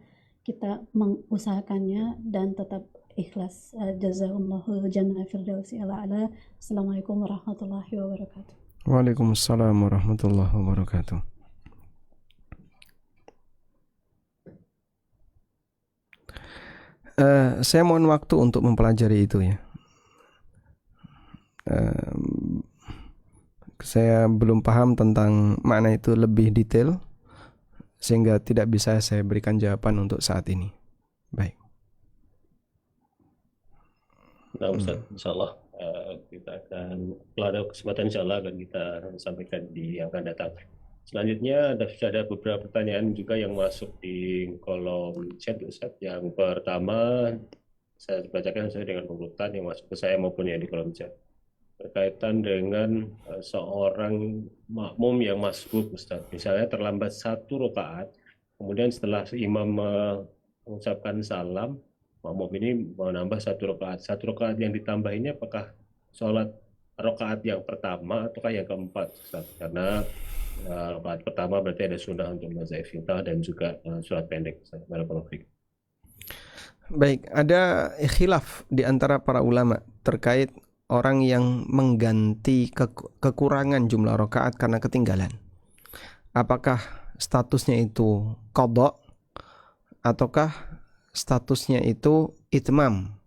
kita mengusahakannya dan tetap ikhlas? Jazakumullahu jannah firdausi ala. Assalamualaikum warahmatullahi wabarakatuh. Waalaikumsalam warahmatullahi wabarakatuh. Saya mohon waktu untuk mempelajari itu ya. Saya belum paham tentang makna itu lebih detail, sehingga tidak bisa saya berikan jawaban untuk saat ini. Baik. Nah, Ustaz, insya Allah kita akan, kalau ada kesempatan insya Allah akan kita sampaikan di yang akan datang. Selanjutnya sudah ada beberapa pertanyaan juga yang masuk di kolom chat, Ustaz. Yang pertama saya bacakan sesuai dengan urutan yang masuk ke saya maupun yang di kolom chat, berkaitan dengan seorang makmum yang masbuk, Ustaz. Misalnya terlambat 1 rakaat, kemudian setelah imam mengucapkan salam, makmum ini menambah 1 rakaat. 1 rakaat yang ditambah ini apakah sholat rakaat yang pertama ataukah yang keempat, Ustaz? Karena rakaat pertama berarti ada sunnah untuk membaca iftitah dan juga surat pendek, Ustaz. Barakallahu fiik. Baik, ada khilaf di antara para ulama terkait orang yang mengganti kekurangan jumlah rakaat karena ketinggalan. Apakah statusnya itu qadha ataukah statusnya itu itmam?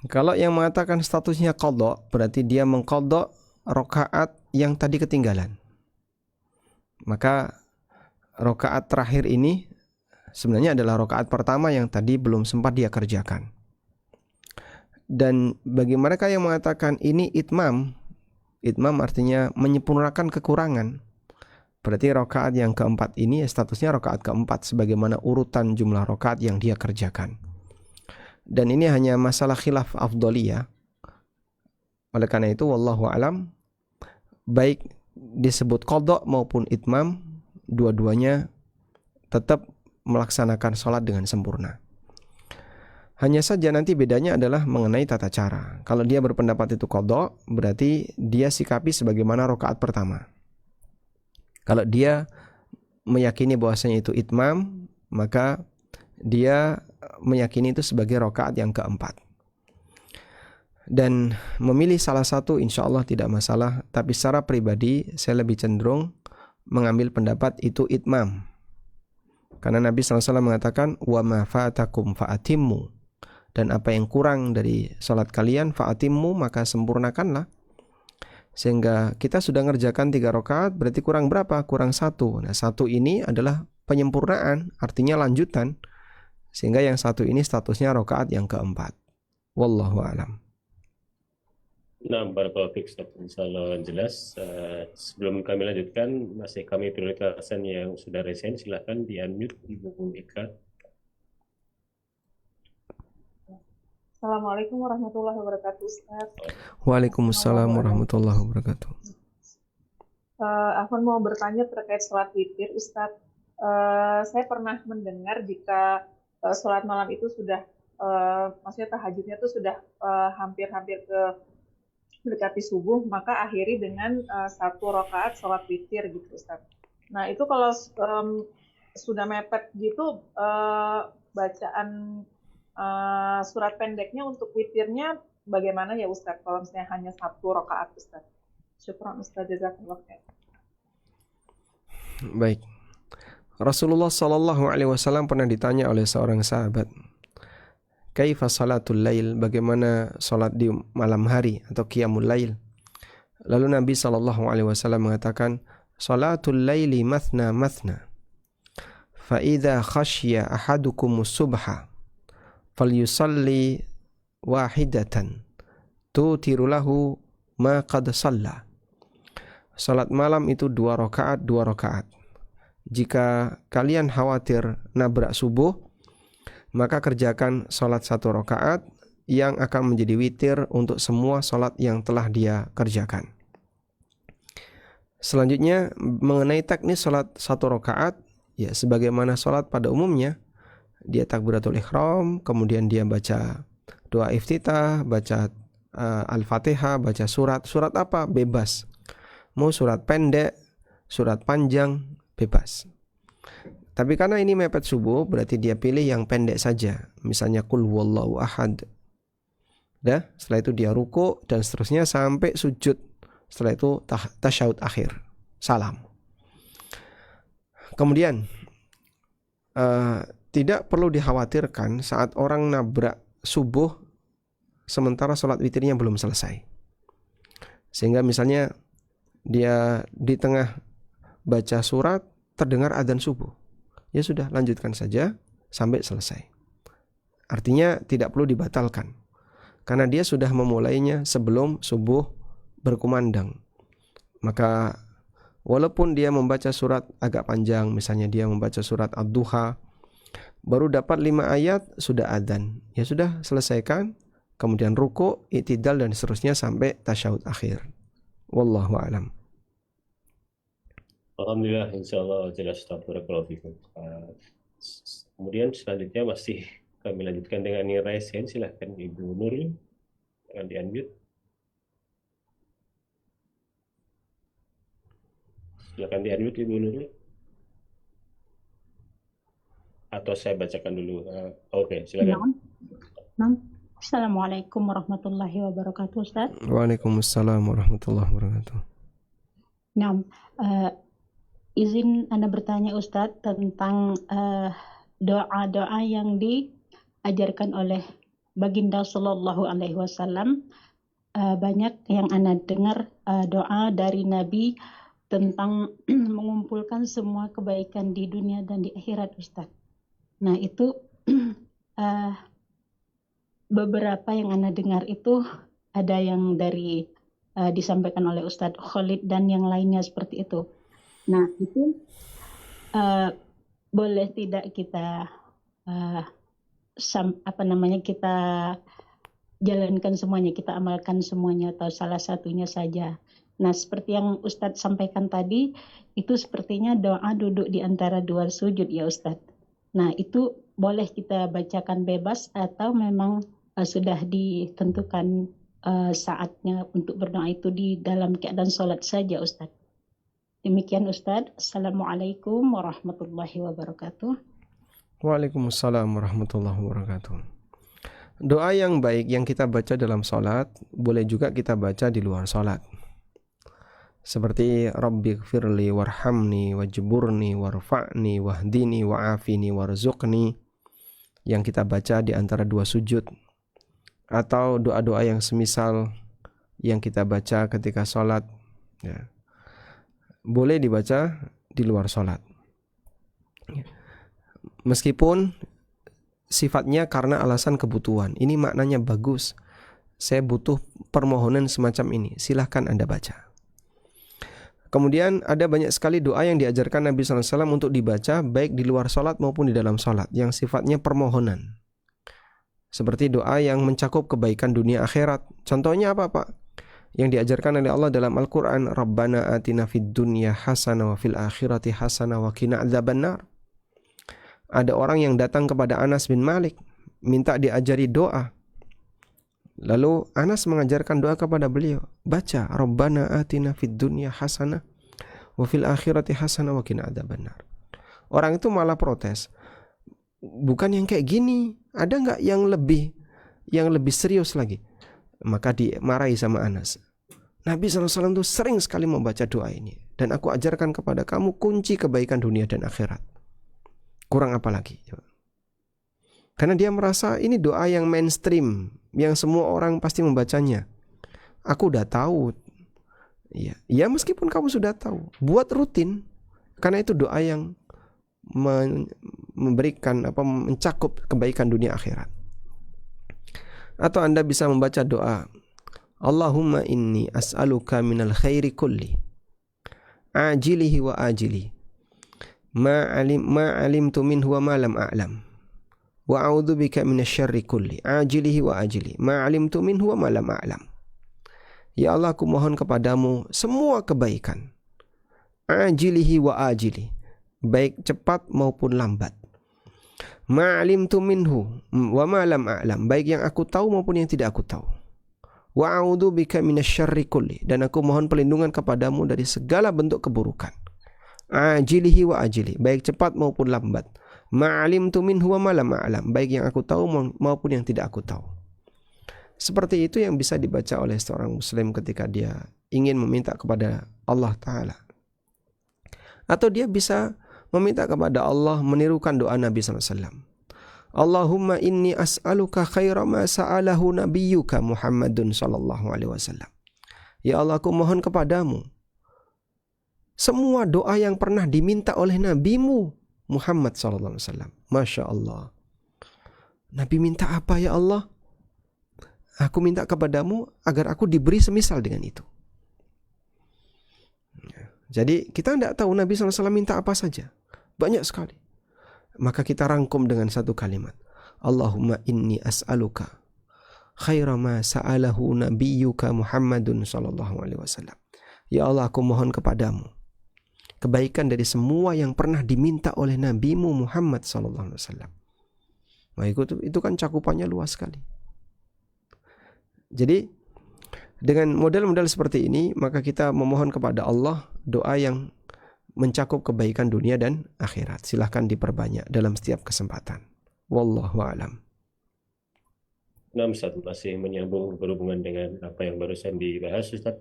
Kalau yang mengatakan statusnya qadha, berarti dia mengqadha rakaat yang tadi ketinggalan. Maka rakaat terakhir ini sebenarnya adalah rakaat pertama yang tadi belum sempat dia kerjakan. Dan bagi mereka yang mengatakan ini itmam artinya menyempurnakan kekurangan, berarti rakaat yang keempat ini statusnya rakaat keempat sebagaimana urutan jumlah rakaat yang dia kerjakan. Dan ini hanya masalah khilaf afdhaliyah. Oleh karena itu wallahu alam, baik disebut qadha maupun itmam, dua-duanya tetap melaksanakan sholat dengan sempurna. Hanya saja nanti bedanya adalah mengenai tata cara. Kalau dia berpendapat itu qadha, berarti dia sikapi sebagaimana rakaat pertama. Kalau dia meyakini bahwasanya itu itmam, maka dia meyakini itu sebagai rakaat yang keempat. Dan memilih salah satu insya Allah tidak masalah, tapi secara pribadi saya lebih cenderung mengambil pendapat itu itmam. Karena Nabi SAW mengatakan, wa ma fatakum fa'atimmu, dan apa yang kurang dari salat kalian fa'atimmu, maka sempurnakanlah. Sehingga kita sudah ngerjakan 3 rakaat, berarti kurang berapa? Kurang 1. Nah 1 ini adalah penyempurnaan, artinya lanjutan. Sehingga yang 1 ini statusnya rakaat yang keempat. Wallahu a'lam. Nah, barakallahu fiik Ustaz. Insyaallah jelas. Sebelum kami lanjutkan, masih kami prioritaskan yang sudah resen, silahkan di-unmute Ibu Ika. Assalamualaikum warahmatullahi wabarakatuh, Ustaz. Waalaikumsalam warahmatullahi wabarakatuh. Afwan mau bertanya terkait sholat witir, Ustaz. Saya pernah mendengar jika sholat malam itu sudah, maksudnya tahajudnya itu sudah hampir-hampir ke mendekati subuh, maka akhiri dengan 1 rakaat sholat witir gitu, Ustaz. Nah itu kalau sudah mepet gitu, bacaan surat pendeknya untuk witirnya bagaimana ya Ustaz? Kalau misalnya hanya 1 rakaat, Ustaz. Syukran Ustaz, jazakallah khair. Baik. Rasulullah SAW pernah ditanya oleh seorang sahabat, kaifa salatul lail, bagaimana salat di malam hari atau qiyamul lail. Lalu Nabi SAW mengatakan, salatul laili mathna mathna, fa idza khashiya ahadukumus subha falyusalli wahidatan tutiru lahu ma qad shalla. Salat malam itu 2 rakaat, 2 rakaat. Jika kalian khawatir nabrak subuh, maka kerjakan salat 1 rakaat yang akan menjadi witir untuk semua salat yang telah dia kerjakan. Selanjutnya mengenai teknis salat 1 rakaat, ya sebagaimana salat pada umumnya, dia takbiratul ihram, kemudian dia baca doa iftitah, baca Al-Fatihah, baca surat apa? Bebas. Mau surat pendek, surat panjang, bebas. Tapi karena ini mepet subuh, berarti dia pilih yang pendek saja. Misalnya Qul huwallahu ahad. Setelah itu dia ruku dan seterusnya sampai sujud. Setelah itu tasyahud akhir, salam. Kemudian tidak perlu dikhawatirkan saat orang nabrak subuh sementara sholat witirnya belum selesai. Sehingga misalnya dia di tengah baca surat terdengar adzan subuh. Ya sudah, lanjutkan saja sampai selesai. Artinya tidak perlu dibatalkan. Karena dia sudah memulainya sebelum subuh berkumandang. Maka walaupun dia membaca surat agak panjang, misalnya dia membaca surat Ad-Duha, baru dapat 5 ayat sudah adzan. Ya sudah, selesaikan, kemudian ruku, i'tidal dan seterusnya sampai tasyahud akhir. Wallahu a'lam. Alhamdulillah, insyaallah jelas. Barakallahu fikum. Kemudian selanjutnya masih kami lanjutkan dengan Raisen, silahkan Ibu Nurul, akan di-unmute. Silahkan di-unmute Ibu Nurul. Atau saya bacakan dulu. Oke, silakan. Assalamualaikum warahmatullahi wabarakatuh, Ustaz. Waalaikumsalam warahmatullahi wabarakatuh. Nah, izin Anda bertanya Ustaz tentang doa-doa yang diajarkan oleh Baginda Sallallahu Alaihi Wasallam. Banyak yang Anda dengar doa dari Nabi tentang mengumpulkan semua kebaikan di dunia dan di akhirat, Ustaz. Nah itu beberapa yang Anda dengar itu ada yang dari disampaikan oleh Ustadz Khalid dan yang lainnya seperti itu. Nah itu boleh tidak kita kita jalankan semuanya, kita amalkan semuanya atau salah satunya saja. Nah seperti yang Ustadz sampaikan tadi, itu sepertinya doa duduk di antara 2 sujud ya Ustadz. Nah itu boleh kita bacakan bebas atau memang sudah ditentukan saatnya untuk berdoa itu di dalam keadaan sholat saja Ustadz? Demikian Ustadz. Assalamualaikum warahmatullahi wabarakatuh. Waalaikumsalam warahmatullahi wabarakatuh. Doa yang baik yang kita baca dalam sholat boleh juga kita baca di luar sholat. Seperti Rabbighfirli warhamni wajburni warfa'ni wahdini wa'afini warzuqni, yang kita baca di antara dua sujud, atau doa-doa yang semisal yang kita baca ketika sholat, ya, boleh dibaca di luar sholat, meskipun sifatnya karena alasan kebutuhan. Ini maknanya bagus, saya butuh permohonan semacam ini, silahkan Anda baca. Kemudian ada banyak sekali doa yang diajarkan Nabi SAW untuk dibaca baik di luar sholat maupun di dalam sholat, yang sifatnya permohonan, seperti doa yang mencakup kebaikan dunia akhirat. Contohnya apa Pak? Yang diajarkan oleh Allah dalam Al-Quran, Rabbana atina fid dunya hasanah wa fil akhirati hasanah wa qina adzabannar. Ada orang yang datang kepada Anas bin Malik minta diajari doa. Lalu Anas mengajarkan doa kepada beliau, baca Rabbana atina fid dunya hasanah wa fil akhirati hasanah wa qina adzabannar. Orang itu malah protes, bukan yang kayak gini, ada nggak yang lebih serius lagi? Maka dimarahi sama Anas. Nabi SAW itu sering sekali membaca doa ini, dan aku ajarkan kepada kamu kunci kebaikan dunia dan akhirat. Kurang apa lagi? Karena dia merasa ini doa yang mainstream, yang semua orang pasti membacanya. Aku udah tahu. Ya meskipun kamu sudah tahu, buat rutin, karena itu doa yang memberikan mencakup kebaikan dunia akhirat. Atau Anda bisa membaca doa, Allahumma inni as'aluka minal khairi kulli ajilihi wa ajili ma alimtu minhu wa ma lam a'lam wa a'udzubika minasyarri kulli ajilihi wa ajili ma alimtu minhu wa ma lam a'lam. Ya Allah, aku mohon kepadamu semua kebaikan, ajilihi wa ajili, baik cepat maupun lambat, ma'alimtu minhu wa ma lam a'lam, baik yang aku tahu maupun yang tidak aku tahu, wa a'udzubika minasyarri kulli, dan aku mohon perlindungan kepadamu dari segala bentuk keburukan, ajilihi wa ajili, baik cepat maupun lambat, ma'alimtu minhu wa ma lam a'lam, baik yang aku tahu maupun yang tidak aku tahu. Seperti itu yang bisa dibaca oleh seorang muslim ketika dia ingin meminta kepada Allah Ta'ala. Atau dia bisa meminta kepada Allah menirukan doa Nabi SAW. Allahumma inni as'aluka khaira ma sa'alahu nabiyyuka Muhammadun sallallahu alaihi wasallam. Ya Allah, aku mohon kepadamu semua doa yang pernah diminta oleh nabimu Muhammad sallallahu alaihi wasallam. Masya Allah. Nabi minta apa ya Allah? Aku minta kepadamu agar aku diberi semisal dengan itu. Jadi kita tidak tahu Nabi SAW minta apa saja. Banyak sekali. Maka kita rangkum dengan satu kalimat. Allahumma inni as'aluka khaira ma sa'alahu nabiyyuka Muhammadun sallallahu alaihi wasallam. Ya Allah, aku mohon kepadamu kebaikan dari semua yang pernah diminta oleh nabimu Muhammad sallallahu alaihi wasallam. Nah, itu kan cakupannya luas sekali. Jadi dengan model-model seperti ini, maka kita memohon kepada Allah doa yang mencakup kebaikan dunia dan akhirat. Silahkan diperbanyak dalam setiap kesempatan. Wallahu a'lam. Nah, Ustaz, masih menyambung berhubungan dengan apa yang barusan dibahas, Ustaz.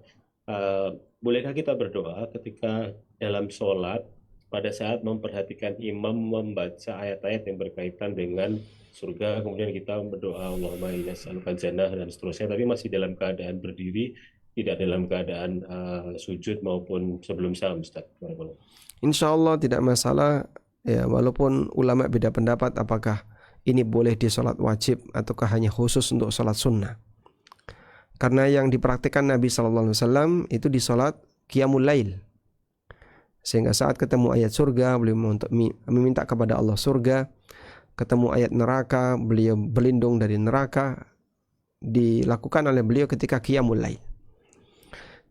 Bolehkah kita berdoa ketika dalam sholat pada saat memperhatikan imam membaca ayat-ayat yang berkaitan dengan surga, kemudian kita berdoa Allahumma inna nas'aluka jannah dan seterusnya, tapi masih dalam keadaan berdiri, tidak dalam keadaan sujud maupun sebelum salam, Ustaz? Insya Allah tidak masalah, ya, walaupun ulama beda pendapat apakah ini boleh di sholat wajib ataukah hanya khusus untuk sholat sunnah. Karena yang dipraktikkan Nabi SAW itu di sholat qiyamul lail, sehingga saat ketemu ayat surga beliau meminta kepada Allah surga, ketemu ayat neraka beliau berlindung dari neraka, dilakukan oleh beliau ketika qiyamul lail,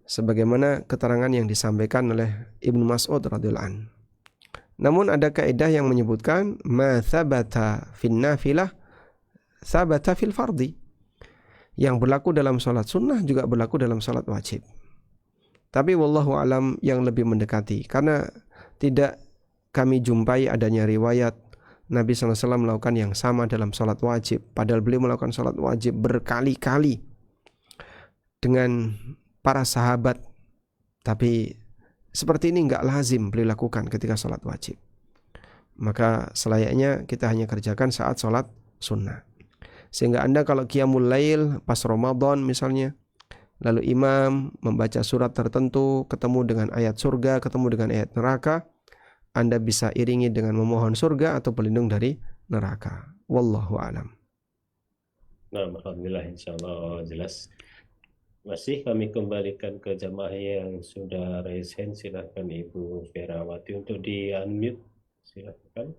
sebagaimana keterangan yang disampaikan oleh Ibnu Mas'ud radhiyallahu anhu. Namun ada kaidah yang menyebutkan ma thabata fin nafilah thabata fil fardi. Yang berlaku dalam salat sunnah juga berlaku dalam salat wajib. Tapi wallahu alam yang lebih mendekati, karena tidak kami jumpai adanya riwayat Nabi SAW melakukan yang sama dalam sholat wajib. Padahal beliau melakukan sholat wajib berkali-kali dengan para sahabat. Tapi seperti ini enggak lazim beliau lakukan ketika sholat wajib. Maka selayaknya kita hanya kerjakan saat sholat sunnah. Sehingga Anda kalau qiyamul lail pas Ramadan misalnya, lalu imam membaca surat tertentu, ketemu dengan ayat surga, ketemu dengan ayat neraka, Anda bisa iringi dengan memohon surga atau berlindung dari neraka. Wallahu alam. Nah, alhamdulillah, insyaallah jelas. Masih kami kembalikan ke jamaah yang sudah raise hand. Silakan Ibu Ferawati untuk di-unmute. Silakan.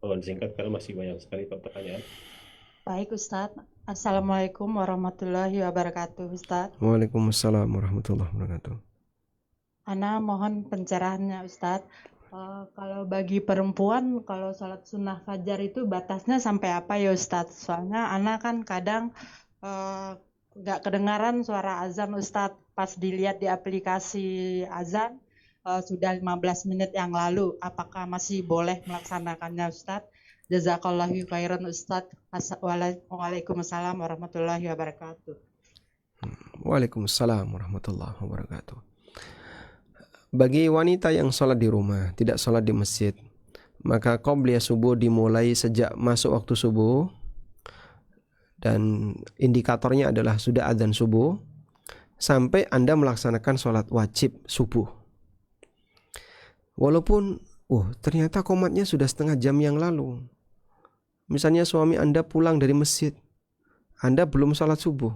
Mohon singkat karena masih banyak sekali pertanyaan. Baik Ustadz, Assalamualaikum warahmatullahi wabarakatuh Ustadz. Waalaikumsalam warahmatullahi wabarakatuh. Ana mohon pencerahannya Ustadz. Kalau bagi perempuan, kalau sholat sunnah fajar itu batasnya sampai apa ya Ustadz? Soalnya Ana kan kadang nggak kedengaran suara azan Ustadz. Pas dilihat di aplikasi azan, sudah 15 menit yang lalu. Apakah masih boleh melaksanakannya Ustadz? Jazakallahu khairan Ustadz. Waalaikumsalam warahmatullahi wabarakatuh. Waalaikumsalam warahmatullahi wabarakatuh. Bagi wanita yang sholat di rumah, tidak sholat di masjid, maka qobliyah subuh dimulai sejak masuk waktu subuh, dan indikatornya adalah sudah adzan subuh, sampai Anda melaksanakan sholat wajib subuh. Walaupun ternyata qomatnya sudah setengah jam yang lalu. Misalnya suami Anda pulang dari masjid, Anda belum sholat subuh.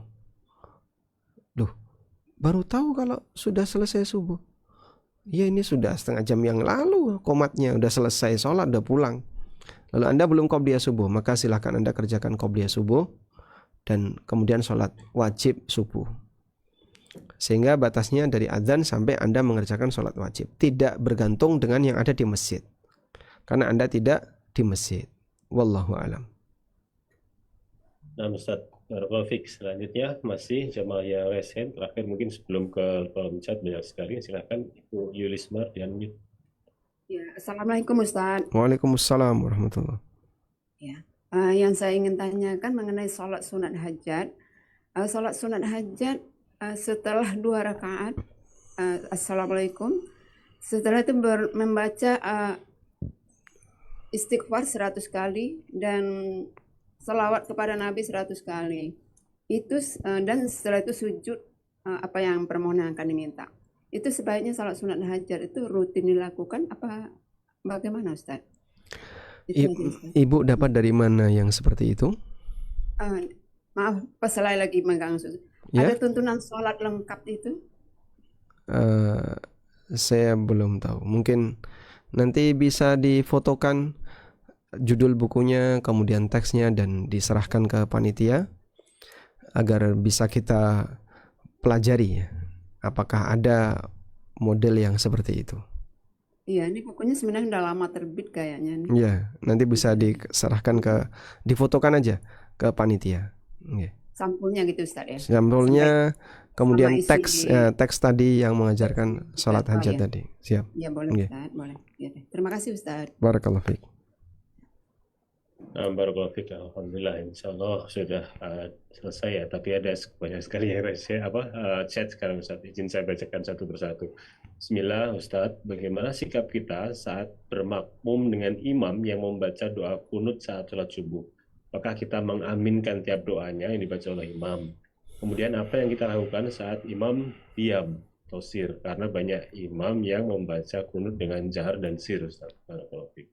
Loh, baru tahu kalau sudah selesai subuh. Ya ini sudah setengah jam yang lalu qomatnya, udah selesai sholat, udah pulang. Lalu Anda belum qobliyah subuh, maka silahkan Anda kerjakan qobliyah subuh dan kemudian sholat wajib subuh. Sehingga batasnya dari adzan sampai Anda mengerjakan sholat wajib, tidak bergantung dengan yang ada di masjid, karena Anda tidak di masjid. Wallahu alam. Nah, Ustaz Barakallahu selanjutnya masih jamaah yang raise hand. Terakhir mungkin sebelum ke kolom chat banyak sekali. Silakan Ibu Yulismar di unmute. Ya, Assalamualaikum Ustaz. Waalaikumsalam warahmatullahi. Ya, yang saya ingin tanyakan mengenai sholat sunat hajat. Sholat sunat hajat setelah 2 rakaat, Assalamualaikum. Setelah itu membaca istighfar 100 kali dan selawat kepada Nabi 100 kali. Itu dan setelah itu sujud apa yang permohonan akan diminta. Itu sebaiknya salat sunat hajat itu rutin dilakukan apa bagaimana Ustaz? Ibu dapat dari mana yang seperti itu? Maaf, peselai lagi megang susu. Ya? Ada tuntunan sholat lengkap itu? Saya belum tahu. Mungkin nanti bisa difotokan judul bukunya, kemudian teksnya, dan diserahkan ke panitia agar bisa kita pelajari ya, apakah ada model yang seperti itu. Iya, ini bukunya sebenarnya udah lama terbit kayaknya nih. Iya, nanti bisa diserahkan difotokan aja ke panitia. Okay. Sampulnya gitu Ustaz ya. Sampulnya, kemudian isi teks tadi yang mengajarkan sholat hajat ya. tadi. Siap. Ya boleh Ustaz, boleh. Ya, terima kasih Ustaz. Barakallahu fiik. Barakallahu fiik. Alhamdulillah, insyaallah sudah selesai ya. Tapi ada banyak sekali yang chat sekarang Ustaz. Izin saya bacakan satu persatu. Bismillah Ustaz, bagaimana sikap kita saat bermakmum dengan imam yang membaca doa kunut saat sholat subuh? Apakah kita mengaminkan tiap doanya yang dibaca oleh imam? Kemudian apa yang kita lakukan saat imam diam atau sir? Karena banyak imam yang membaca kunut dengan jahar dan sir Ustaz. Barakallahu fiik.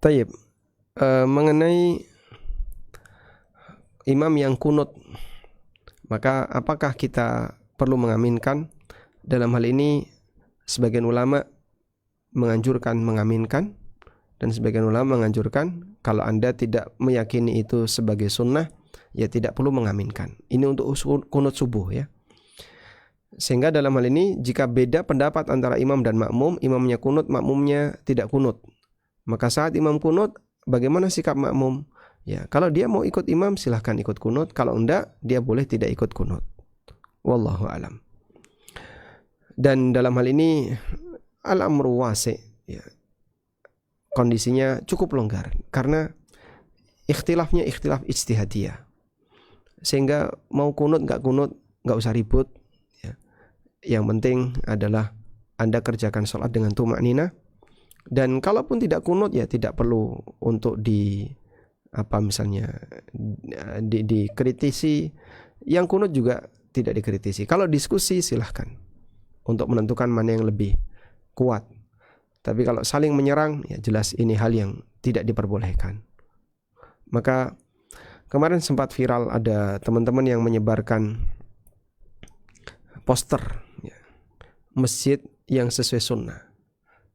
Tayyib. Mengenai imam yang kunut, maka apakah kita perlu mengaminkan? Dalam hal ini sebagian ulama menganjurkan mengaminkan, dan sebagian ulama menganjurkan kalau Anda tidak meyakini itu sebagai sunnah, ya tidak perlu mengaminkan. Ini untuk kunut subuh ya. Sehingga dalam hal ini jika beda pendapat antara imam dan makmum, imamnya kunut, makmumnya tidak kunut, maka saat imam kunut, bagaimana sikap makmum? Ya, kalau dia mau ikut imam silahkan ikut kunut, kalau enggak dia boleh tidak ikut kunut. Wallahu alam. Dan dalam hal ini al-amru wasi', ya, kondisinya cukup longgar karena ikhtilafnya ikhtilaf ijtihadiyah, sehingga mau kunut nggak usah ribut, ya. Yang penting adalah Anda kerjakan sholat dengan tumakninah, dan kalaupun tidak kunut ya tidak perlu untuk dikritisi. Yang kunut juga tidak dikritisi. Kalau diskusi silahkan untuk menentukan mana yang lebih kuat. Tapi kalau saling menyerang, ya jelas ini hal yang tidak diperbolehkan. Maka kemarin sempat viral ada teman-teman yang menyebarkan poster, ya, masjid yang sesuai sunnah,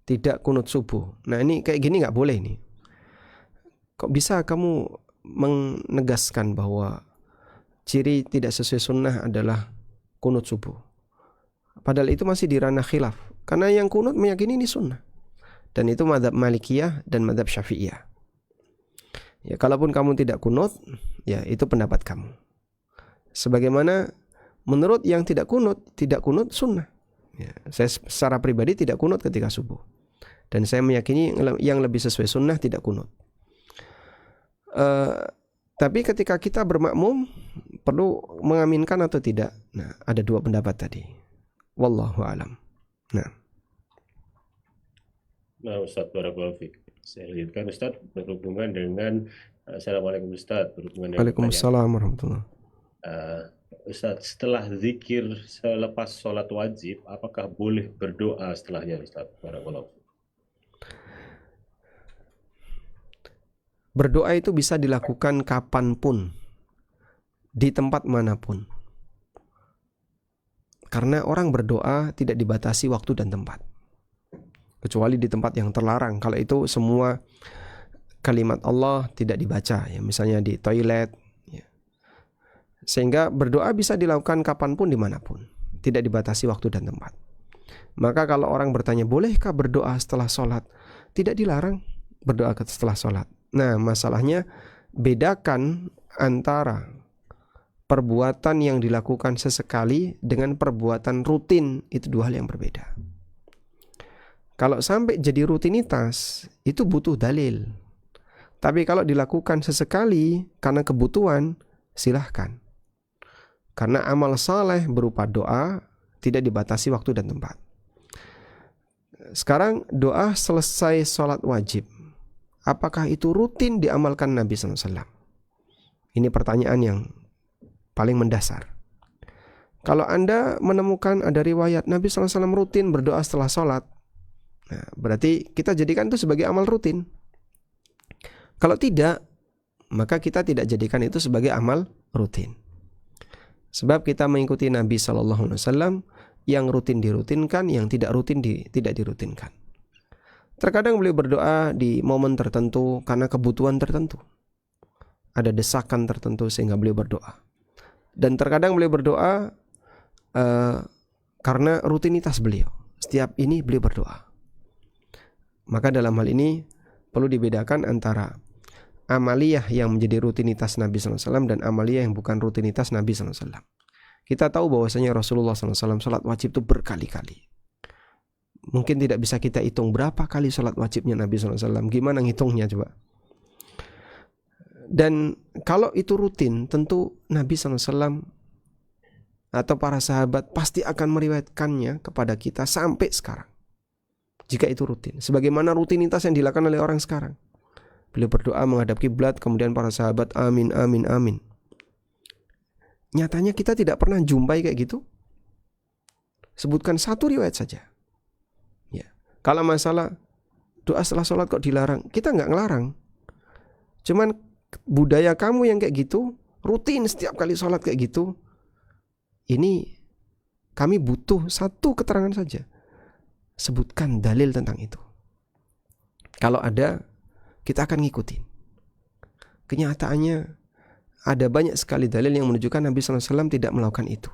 tidak kunut subuh. Nah ini kayak gini nggak boleh nih. Kok bisa kamu menegaskan bahwa ciri tidak sesuai sunnah adalah kunut subuh? Padahal itu masih di ranah khilaf. Karena yang kunut meyakini ini sunnah. Dan itu mazhab Malikiyah dan mazhab Syafi'iyah. Ya, kalaupun kamu tidak kunut, ya itu pendapat kamu. Sebagaimana menurut yang tidak kunut sunnah. Ya, saya secara pribadi tidak kunut ketika subuh. Dan saya meyakini yang lebih sesuai sunnah tidak kunut. Tapi ketika kita bermakmum perlu mengaminkan atau tidak? Nah, ada dua pendapat tadi. Wallahu a'lam. Nah, Ustaz, barakallahu fiik. Saya lanjutkan, Ustaz, berhubungan dengan Assalamualaikum Ustaz, berhubungan dengan Waalaikumsalam warahmatullahi. Ustaz, setelah zikir selepas sholat wajib, apakah boleh berdoa setelahnya, Ustaz? Barakallahu fiik. Berdoa itu bisa dilakukan kapanpun, di tempat manapun. Karena orang berdoa tidak dibatasi waktu dan tempat, kecuali di tempat yang terlarang. Kalau itu semua kalimat Allah tidak dibaca, ya, misalnya di toilet, ya. Sehingga berdoa bisa dilakukan kapanpun, dimanapun, tidak dibatasi waktu dan tempat. Maka kalau orang bertanya, bolehkah berdoa setelah sholat? Tidak dilarang berdoa setelah sholat. Nah, masalahnya bedakan antara perbuatan yang dilakukan sesekali dengan perbuatan rutin, itu dua hal yang berbeda. Kalau sampai jadi rutinitas, itu butuh dalil. Tapi kalau dilakukan sesekali karena kebutuhan, silahkan. Karena amal saleh berupa doa tidak dibatasi waktu dan tempat. Sekarang doa selesai sholat wajib, apakah itu rutin diamalkan Nabi SAW? Ini pertanyaan yang paling mendasar. Kalau Anda menemukan ada riwayat Nabi SAW rutin berdoa setelah sholat, nah, berarti kita jadikan itu sebagai amal rutin. Kalau tidak, maka kita tidak jadikan itu sebagai amal rutin. Sebab kita mengikuti Nabi SAW yang rutin dirutinkan, yang tidak rutin tidak dirutinkan. Terkadang beliau berdoa di momen tertentu karena kebutuhan tertentu. Ada desakan tertentu sehingga beliau berdoa. Dan terkadang beliau berdoa karena rutinitas beliau. Setiap ini beliau berdoa. Maka dalam hal ini perlu dibedakan antara amaliyah yang menjadi rutinitas Nabi SAW dan amaliyah yang bukan rutinitas Nabi SAW. Kita tahu bahwasanya Rasulullah SAW sholat wajib itu berkali-kali. Mungkin tidak bisa kita hitung berapa kali sholat wajibnya Nabi SAW. Gimana ngitungnya coba? Dan kalau itu rutin, tentu Nabi SAW atau para sahabat pasti akan meriwayatkannya kepada kita sampai sekarang. Jika itu rutin, sebagaimana rutinitas yang dilakukan oleh orang sekarang. Beliau berdoa menghadap kiblat, kemudian para sahabat amin, amin, amin. Nyatanya kita tidak pernah jumpai kayak gitu. Sebutkan satu riwayat saja. Ya. Kalau masalah doa setelah sholat kok dilarang, kita nggak ngelarang. Cuman budaya kamu yang kayak gitu, rutin setiap kali sholat kayak gitu, ini kami butuh satu keterangan saja. Sebutkan dalil tentang itu. Kalau ada, kita akan ngikutin. Kenyataannya ada banyak sekali dalil yang menunjukkan Nabi SAW tidak melakukan itu.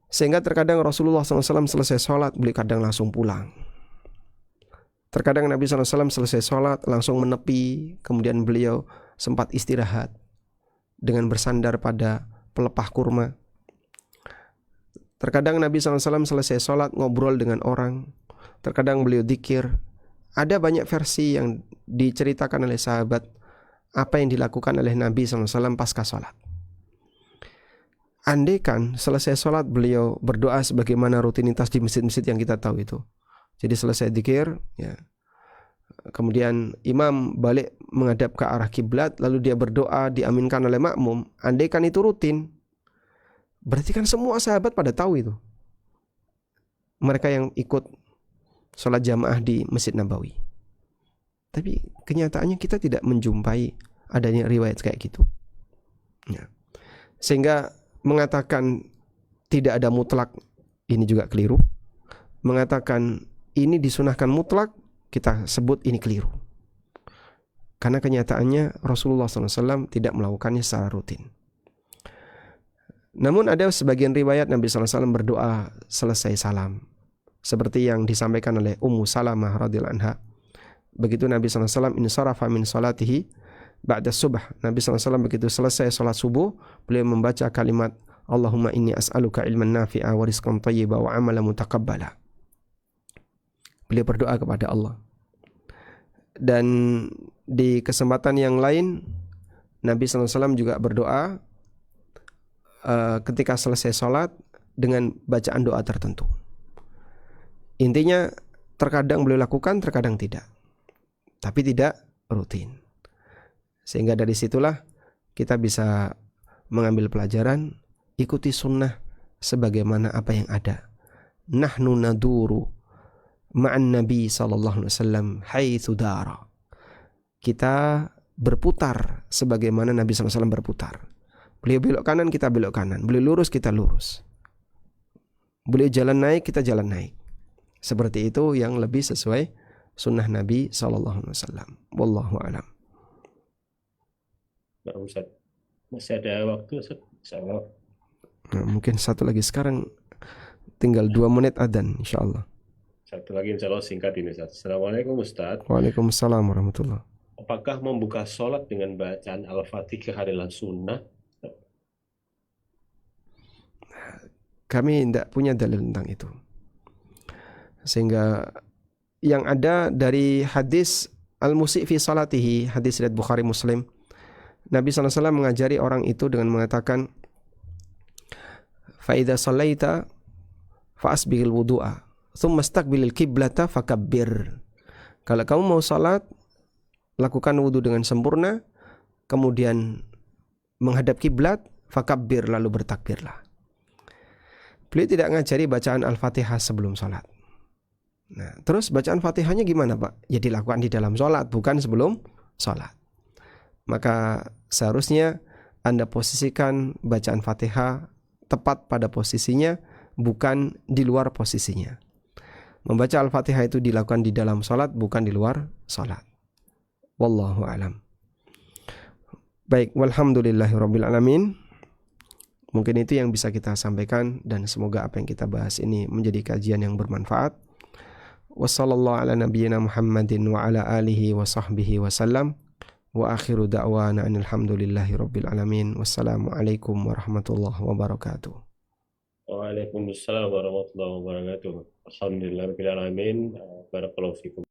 Sehingga terkadang Rasulullah SAW selesai sholat, beliau kadang langsung pulang. Terkadang Nabi SAW selesai sholat langsung menepi, kemudian beliau sempat istirahat dengan bersandar pada pelepah kurma. Terkadang Nabi SAW selesai sholat ngobrol dengan orang. Terkadang beliau dzikir. Ada banyak versi yang diceritakan oleh sahabat apa yang dilakukan oleh Nabi SAW pasca sholat. Andaikan selesai sholat beliau berdoa sebagaimana rutinitas di masjid-masjid yang kita tahu itu. Jadi selesai dzikir, ya. Kemudian imam balik menghadap ke arah kiblat, lalu dia berdoa diaminkan oleh makmum. Andaikan itu rutin, berarti kan semua sahabat pada tahu itu. Mereka yang ikut sholat jamaah di Masjid Nabawi. Tapi kenyataannya kita tidak menjumpai adanya riwayat kayak gitu. Ya. Sehingga mengatakan tidak ada mutlak, ini juga keliru. Mengatakan ini disunahkan mutlak, kita sebut ini keliru. Karena kenyataannya Rasulullah SAW tidak melakukannya secara rutin. Namun ada sebagian riwayat Nabi SAW berdoa selesai salam, seperti yang disampaikan oleh Ummu Salamah radhiyallahu anha. Begitu Nabi SAW insarafa min salatihi ba'da subh, Nabi SAW begitu selesai salat subuh, beliau membaca kalimat Allahumma inni as'aluka ilman nafi'a wa rizqan thayyiba wa amalan mutaqabbala. Beliau berdoa kepada Allah. Dan di kesempatan yang lain Nabi SAW juga berdoa ketika selesai sholat dengan bacaan doa tertentu. Intinya terkadang beliau lakukan, terkadang tidak, tapi tidak rutin. Sehingga dari situlah kita bisa mengambil pelajaran, ikuti sunnah sebagaimana apa yang ada. Nahnu naduru ma'an Nabi sallallahu alaihi wasallam haitsu dara. Kita berputar sebagaimana Nabi sallallahu alaihi wasallam berputar. Beliau belok kanan, kita belok kanan. Beliau lurus, kita lurus. Beliau jalan naik, kita jalan naik. Seperti itu yang lebih sesuai sunnah Nabi sallallahu alaihi wasallam. Wallahu a'lam. Nah, Ustaz, masih ada waktu, Ustaz? Insyaallah. Nah, mungkin satu lagi, sekarang tinggal 2 menit adzan insyaallah. Satu lagi insyaallah singkat ini, Ustaz. Assalamualaikum Ustaz. Waalaikumsalam warahmatullahi. Apakah membuka sholat dengan bacaan Al-Fatihah adalah sunnah? Kami tidak punya dalil tentang itu. Sehingga yang ada dari hadis Al-Musi' fi salatihi, hadis riwayat Bukhari Muslim, Nabi SAW mengajari orang itu dengan mengatakan, fa idza shallaita fa asbighil wudu'a tsumma istaqbilil qiblata fakabbir. Kalau kamu mau salat, lakukan wudu dengan sempurna, kemudian menghadap kiblat, fakabbir, lalu bertakbirlah. Beliau tidak ngajari bacaan Al-Fatihah sebelum salat. Nah, terus bacaan Fatihahnya gimana, Pak? Ya dilakukan di dalam salat, bukan sebelum salat. Maka seharusnya Anda posisikan bacaan Fatihah tepat pada posisinya, bukan di luar posisinya. Membaca Al-Fatihah itu dilakukan di dalam salat, bukan di luar salat. Wallahu a'lam. Baik, walhamdulillahirabbil alamin. Mungkin itu yang bisa kita sampaikan, dan semoga apa yang kita bahas ini menjadi kajian yang bermanfaat. Wassallallahu ala nabiyyina Muhammadin wa ala alihi wa sahbihi wasallam. Wa akhiru da'wana alhamdulillahi rabbil alamin. Wassalamualaikum warahmatullahi wabarakatuh. Waalaikumsalam warahmatullahi wabarakatuh. Alhamdulillah rabbil alamin. Barakallahu fikum.